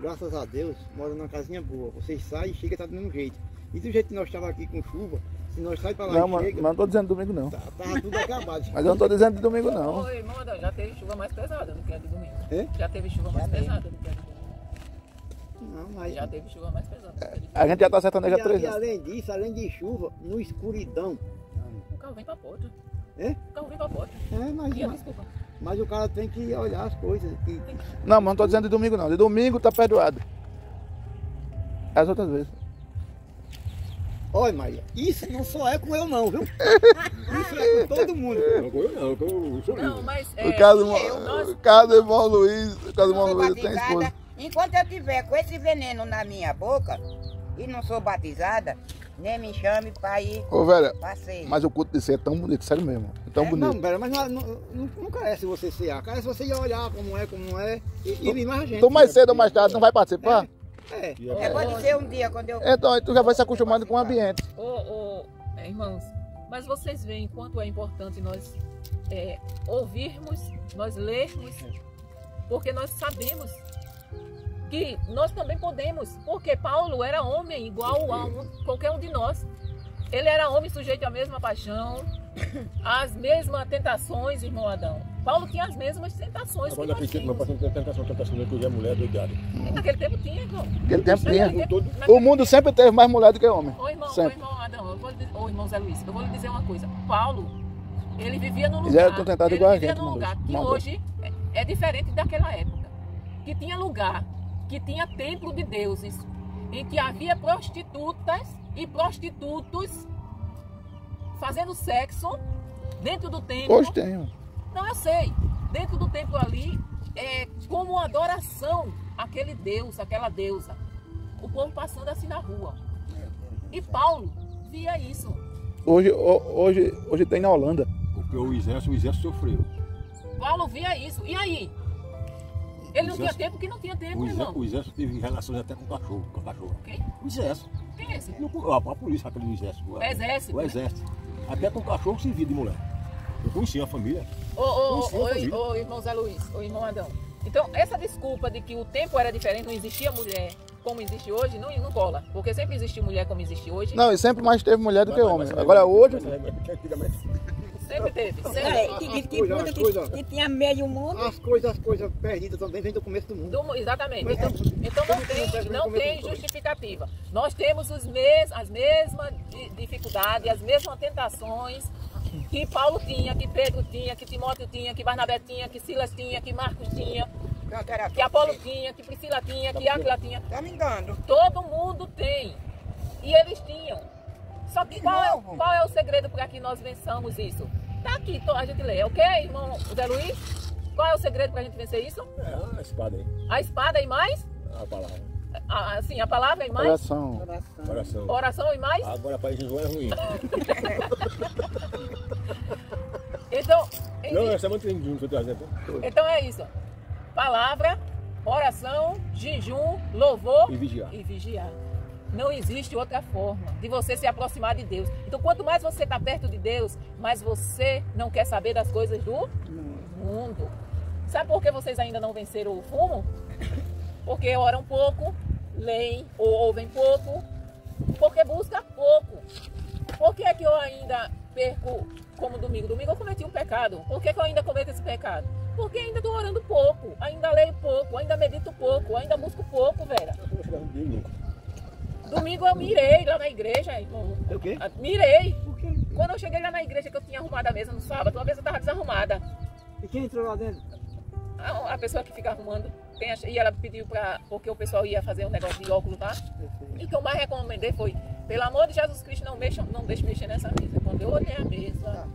graças a Deus, moram numa casinha boa. Vocês saem e chegam, tá do mesmo jeito. E do jeito que nós estávamos aqui com chuva, se nós saímos para lá Não, e chega... mas não tô dizendo domingo não. Tava tudo acabado. Mas eu não tô dizendo de domingo não. Oi, irmão Adão, já teve chuva mais pesada do que a de domingo. É? Já teve chuva mais pesada do que a de domingo. Não, mas... Já teve chuva mais pesada do que a de domingo. A gente já tá sertaneja há 3 E anos. além disso, além de chuva, no escuridão. O carro vem pra porta. É? O carro vem pra porta. Desculpa. Mas o cara tem que olhar as coisas. Não, mas não tô dizendo de domingo não. De domingo tá perdoado. As outras vezes. Olha, Maria, isso não só é com eu não, viu? Isso é com todo mundo. Não com eu não, com eu sou Não, livre. mas O caso do irmão Luiz, tem esposa. Enquanto eu tiver com esse veneno na minha boca e não sou batizada, nem me chame para ir Ô, velha, passeio. mas o culto de ser é tão bonito, sério mesmo. É tão bonito. Não, Vera, mas não carece você cear. Carece você ir olhar como é e vir mais a gente. Tu mais cedo ou mais tarde não vai participar? Pode ser um dia quando eu... Então aí tu já vai se acostumando com o ambiente. Irmãos, mas vocês veem quanto é importante nós ouvirmos, nós lermos, porque nós sabemos que nós também podemos, porque Paulo era homem igual a qualquer um de nós. Ele era homem sujeito à mesma paixão, às mesmas tentações, irmão Adão. Paulo tinha as mesmas tentações. Agora naquele tempo, meu pai não tem tentação que eu já mulher doidada. Naquele tempo tinha, irmão. Naquele tempo tinha. O mundo sempre teve mais mulher do que homem. Ô irmão Adão, ô irmão Zé Luiz, eu vou lhe dizer uma coisa. Paulo, ele vivia num lugar, que hoje é diferente daquela época. Que tinha lugar, que tinha templo de deuses, em que havia prostitutas e prostitutos fazendo sexo dentro do templo. Hoje tem. Não, eu sei. Dentro do templo ali, como uma adoração àquele deus, àquela deusa. O povo passando assim na rua. E Paulo via isso. Hoje tem na Holanda. Porque o exército sofreu. Paulo via isso. E aí? Ele não tinha tempo porque não tinha tempo, irmão. O exército teve relações até com o cachorro. Quem? O exército. Quem é esse? A polícia, aquele do exército. O exército. O exército. Até com o cachorro se via de mulher. Eu conheci a família. Ô, irmão Zé Luiz, ô, irmão Adão. Então, essa desculpa de que o tempo era diferente, não existia mulher como existe hoje, não cola. Porque sempre existiu mulher como existe hoje. Não, e sempre mais teve mulher do que homem. Agora hoje... Sempre teve. Que tinha meio mundo. As coisas perdidas também vêm do começo do mundo. Exatamente. Então não tem justificativa. Nós temos as mesmas dificuldades, as mesmas tentações que Paulo tinha, que Pedro tinha, que Timóteo tinha, que Barnabé tinha, que Silas tinha, que Marcos tinha, que Apolo tinha, que Priscila tinha, que Áquila tinha. Tá me engano. Todo mundo tem. E eles tinham. Só que qual é o segredo para que nós vençamos isso? Tá aqui, a gente lê. Ok, irmão Zé Luiz? Qual é o segredo para a gente vencer isso? É a espada aí. A espada e mais? A palavra. Sim, a palavra e mais? Oração. Oração e mais? Agora para jejum é ruim. Então, Não, essa é muito junto, por exemplo. Então é isso. Palavra, oração, jejum, louvor E vigiar. Não existe outra forma de você se aproximar de Deus. Então, quanto mais você está perto de Deus, mais você não quer saber das coisas do mundo. Sabe por que vocês ainda não venceram o fumo? Porque oram pouco, leem ou ouvem pouco, porque buscam pouco. Por que é que eu ainda perco como domingo? Domingo eu cometi um pecado. Por que eu ainda cometo esse pecado? Porque ainda estou orando pouco, ainda leio pouco, ainda medito pouco, ainda busco pouco, Vera. Domingo eu mirei lá na igreja, irmão. O quê? Mirei. Por quê? Quando eu cheguei lá na igreja que eu tinha arrumado a mesa no sábado, uma vez eu estava desarrumada. E quem entrou lá dentro? A pessoa que fica arrumando, e ela pediu porque o pessoal ia fazer um negócio de óculos lá. E o que eu mais recomendei foi, pelo amor de Jesus Cristo, não deixe mexer nessa mesa. Quando eu olhei a mesa,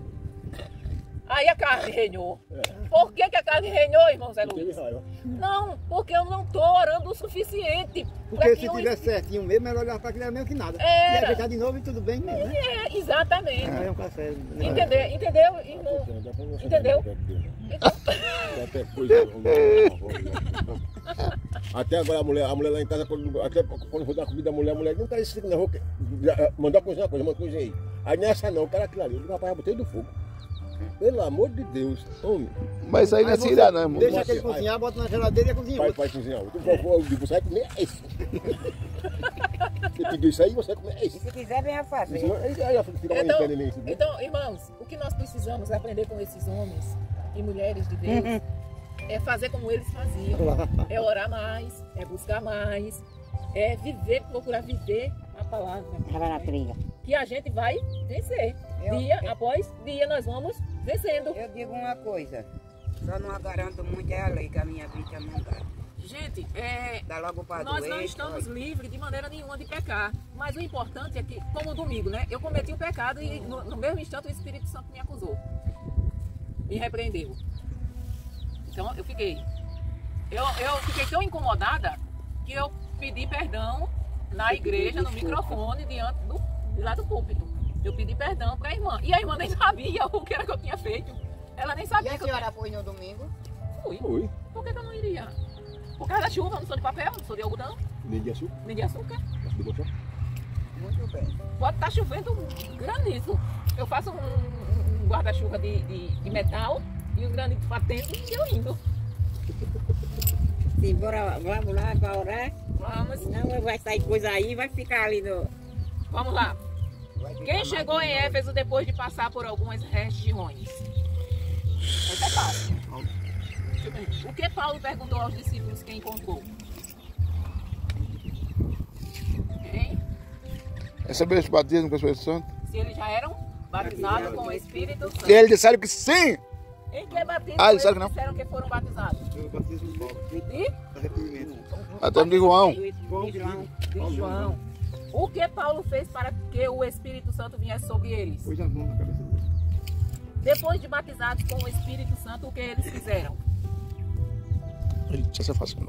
aí a carne reinou. Por que a carne reinou, irmão Zé Luiz? Não, porque eu não estou orando o suficiente. Porque se tivesse certinho mesmo, era olhar para aquilo mesmo que nada. Era. E ajeitar de novo e tudo bem mesmo, né? Exatamente. É um café. Entendeu, irmão? Entendeu? Até agora a mulher lá em casa, até quando for dar comida a mulher não quer isso na rua, mandar cozinhar coisa, manda cozinhar aí. Aí nessa não, o cara aquilo ali, o rapaz botei do fogo. Pelo amor de Deus, homem. Mas isso aí não é se irá, não, irmão. Deixa ele cozinhar, bota na geladeira e cozinha. Vai cozinhar. Eu digo, você vai comer isso. Você pediu isso aí, você vai comer isso. E se quiser, venha fazer. Então, irmãos, o que nós precisamos aprender com esses homens e mulheres de Deus é fazer como eles faziam. É orar mais, é buscar mais, é procurar viver a palavra. Que a gente vai vencer. Dia após dia nós vamos vencendo. Eu digo uma coisa, só não garanto muito é a lei que a minha vida não dá. Gente, Dá logo para nós não estamos livres de maneira nenhuma de pecar. Mas o importante é que, como domingo, né? Eu cometi um pecado e no mesmo instante o Espírito Santo me acusou. Me repreendeu. Então eu fiquei tão incomodada que eu pedi perdão na igreja, no microfone, de lá do púlpito. Eu pedi perdão para a irmã. E a irmã nem sabia o que era que eu tinha feito. Ela nem sabia. E a senhora foi no domingo? Fui. Por que eu não iria? Por causa da chuva, eu não sou de papel, não sou de algodão. Nem de açúcar. Nem de açúcar. Muito bem. Pode estar chovendo granizo. Eu faço um guarda-chuva de metal e os granitos batendo e eu indo. Sim, vamos lá para orar? Vamos. Não vai sair coisa aí, vai ficar ali no... Vamos lá. Quem chegou em Éfeso depois de passar por algumas regiões? Essa é fácil. O que Paulo perguntou aos discípulos que encontrou? Hein? Receberam esse batismo com o Espírito Santo? Se eles já eram batizados com o Espírito Santo. E eles disseram que sim! Em que batismo eles eles disseram que não. disseram que foram batizados? O batismo de Paulo. De Arrependimento. Até de João. De João. O que Paulo fez para que o Espírito Santo viesse sobre eles? Pôs as mãos na cabeça deles. Depois de batizados com o Espírito Santo, o que eles fizeram? Essa é fácil.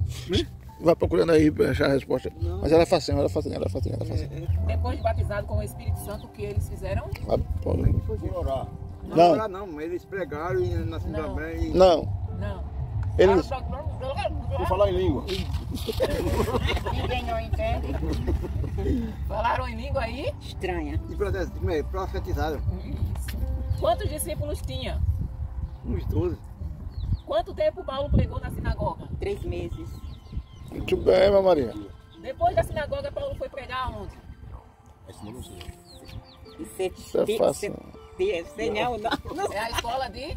Vai procurando aí para achar a resposta. Não. Mas ela é facinho. Depois de batizado com o Espírito Santo, o que eles fizeram? Por orar. Não, não, mas eles pregaram e na segunda bem. Não. Não. Eles... Vou falar em língua. Ninguém não entende. Falaram em língua aí? Estranha. E profetizaram. Quantos discípulos tinha? Uns 12. Quanto tempo Paulo pregou na sinagoga? 3 meses. Muito bem, irmã Maria. Depois da sinagoga, Paulo foi pregar aonde? Esse não sei. Isso é fácil. Não. É a escola de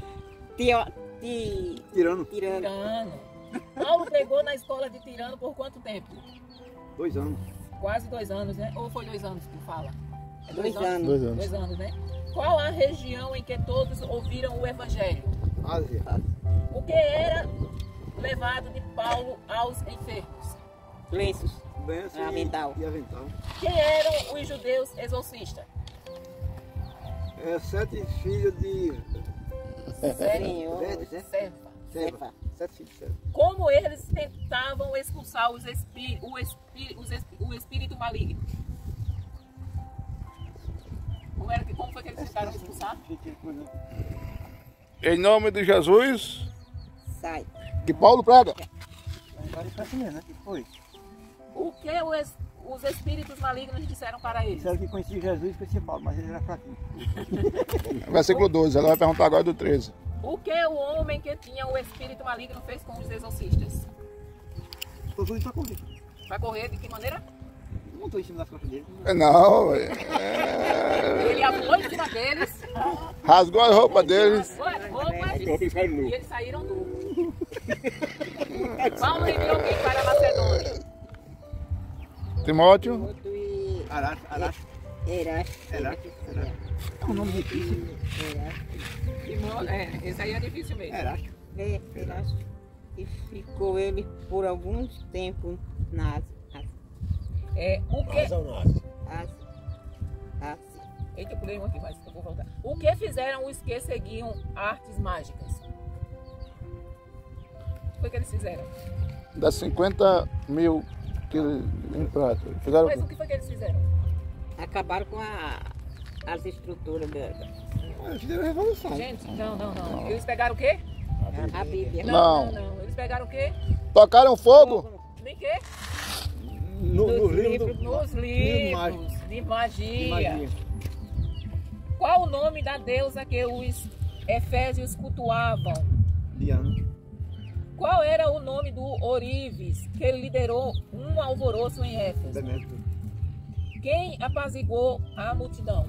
Tirando. Tirano. Paulo pregou na escola de Tirano por quanto tempo? 2 anos. Quase 2 anos, né? Ou foi 2 anos que fala? É 2 anos. 2 anos. 2 anos, né? Qual a região em que todos ouviram o evangelho? Ásia. O que era levado de Paulo aos enfermos? Lenços. Benção Avental. e avental. Quem eram os judeus exorcistas? 7 filhos de... Senhor. Verdes, né? Cefa. Cefa. 7 filhos de Cefa. Como eles tentavam expulsar o espírito maligno? Como foi que eles tentaram expulsar? Em nome de Jesus, Sai. que Paulo prega. Agora isso é assim mesmo, né? Que foi? O que os espíritos malignos disseram para eles? Disseram que conhecia Jesus e conhecia Paulo, mas ele era fraquinho. Versículo 12, ela vai perguntar agora do 13. O que o homem que tinha o espírito maligno fez com os exorcistas? Estou tudo para correr. Para correr de que maneira? Montou em cima das costas dele. Não, Ele amou em cima deles, rasgou a roupa deles. rasgou as roupas e eles saíram nus. Paulo enviou quem para a Macedônia? Timóteo, Outro e... Araço. Erasto. É um nome difícil. Esse aí é difícil mesmo. Erasto. Erasto. E ficou ele por alguns tempos na O que... Razão nasce. Ásia. Eita, eu pulei um aqui, mas eu vou voltar. O que fizeram os que seguiam artes mágicas? O que foi que eles fizeram? dá 50 mil quilos em prata. Fizeram o Mas o quê? que foi que eles fizeram? Acabaram com as estruturas da Eles fizeram revolução. Gente, não. Eles pegaram o quê? a Bíblia. Não. Não. Eles pegaram o quê? Tocaram fogo? Nem quê? No livro Nos livros de magia. Qual o nome da deusa que os efésios cultuavam? Diana. Qual era o nome do Orives que liderou um alvoroço em Éfeso? Demétrio. Quem apaziguou a multidão?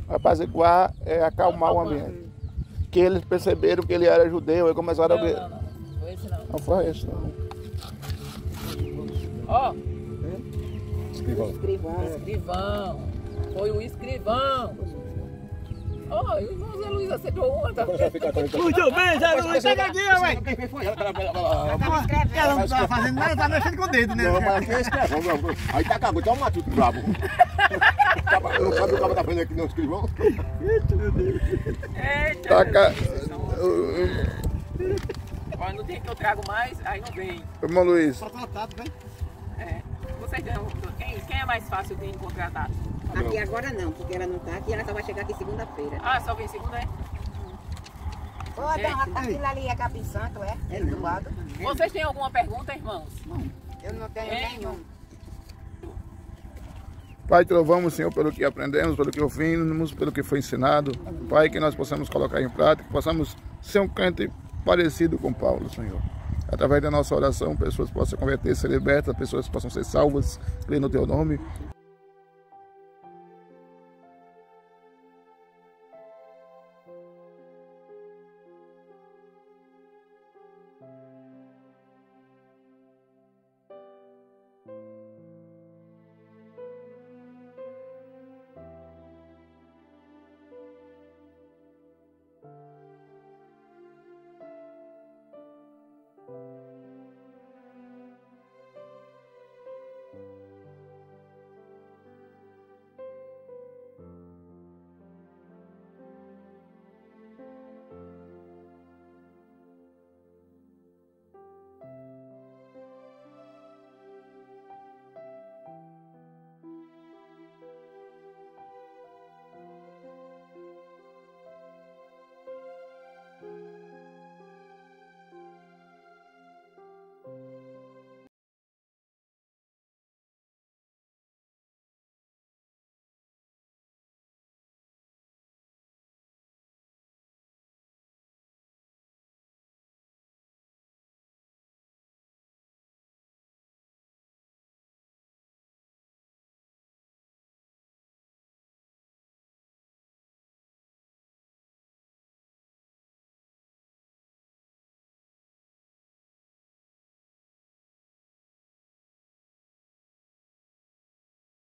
Apaziguar é acalmar o ambiente. Que eles perceberam que ele era judeu e começaram a ver. Não. Foi esse não. Não foi isso, não. Ó, Escrivão. escrivão. Foi o escrivão. Ó, o irmão Zé Luiz acertou uma. Tá? Começou a ficar tão Muito bem, Zé Luiz. Pega aqui, ué. Quem foi? Vai Ela não tá fazendo nada, tá mexendo com o dedo, né? Não, mas aqui é escrevão, não. Aí tá cagando, tá um matuto brabo. Não sabe o que tá fazendo aqui no escrivão? Eita. Toca. Ó, no dia que eu trago mais, aí não vem. Irmão Luiz, Só tratado, né? É. Vocês têm, quem é mais fácil de encontrar data? Aqui agora não, porque ela não tá aqui, ela só vai chegar aqui segunda-feira. Ah, só vem segunda, é? Ô, aquilo ali é Capim Santo, é? É do lado. Vocês têm alguma pergunta, irmãos? Eu não tenho nenhum. Pai, te louvamos, Senhor, pelo que aprendemos, pelo que ouvimos, pelo que foi ensinado. Pai, que nós possamos colocar em prática, que possamos ser um crente parecido com Paulo, Senhor. Através da nossa oração, pessoas possam converter, ser libertas, pessoas possam ser salvas, crê no Teu nome.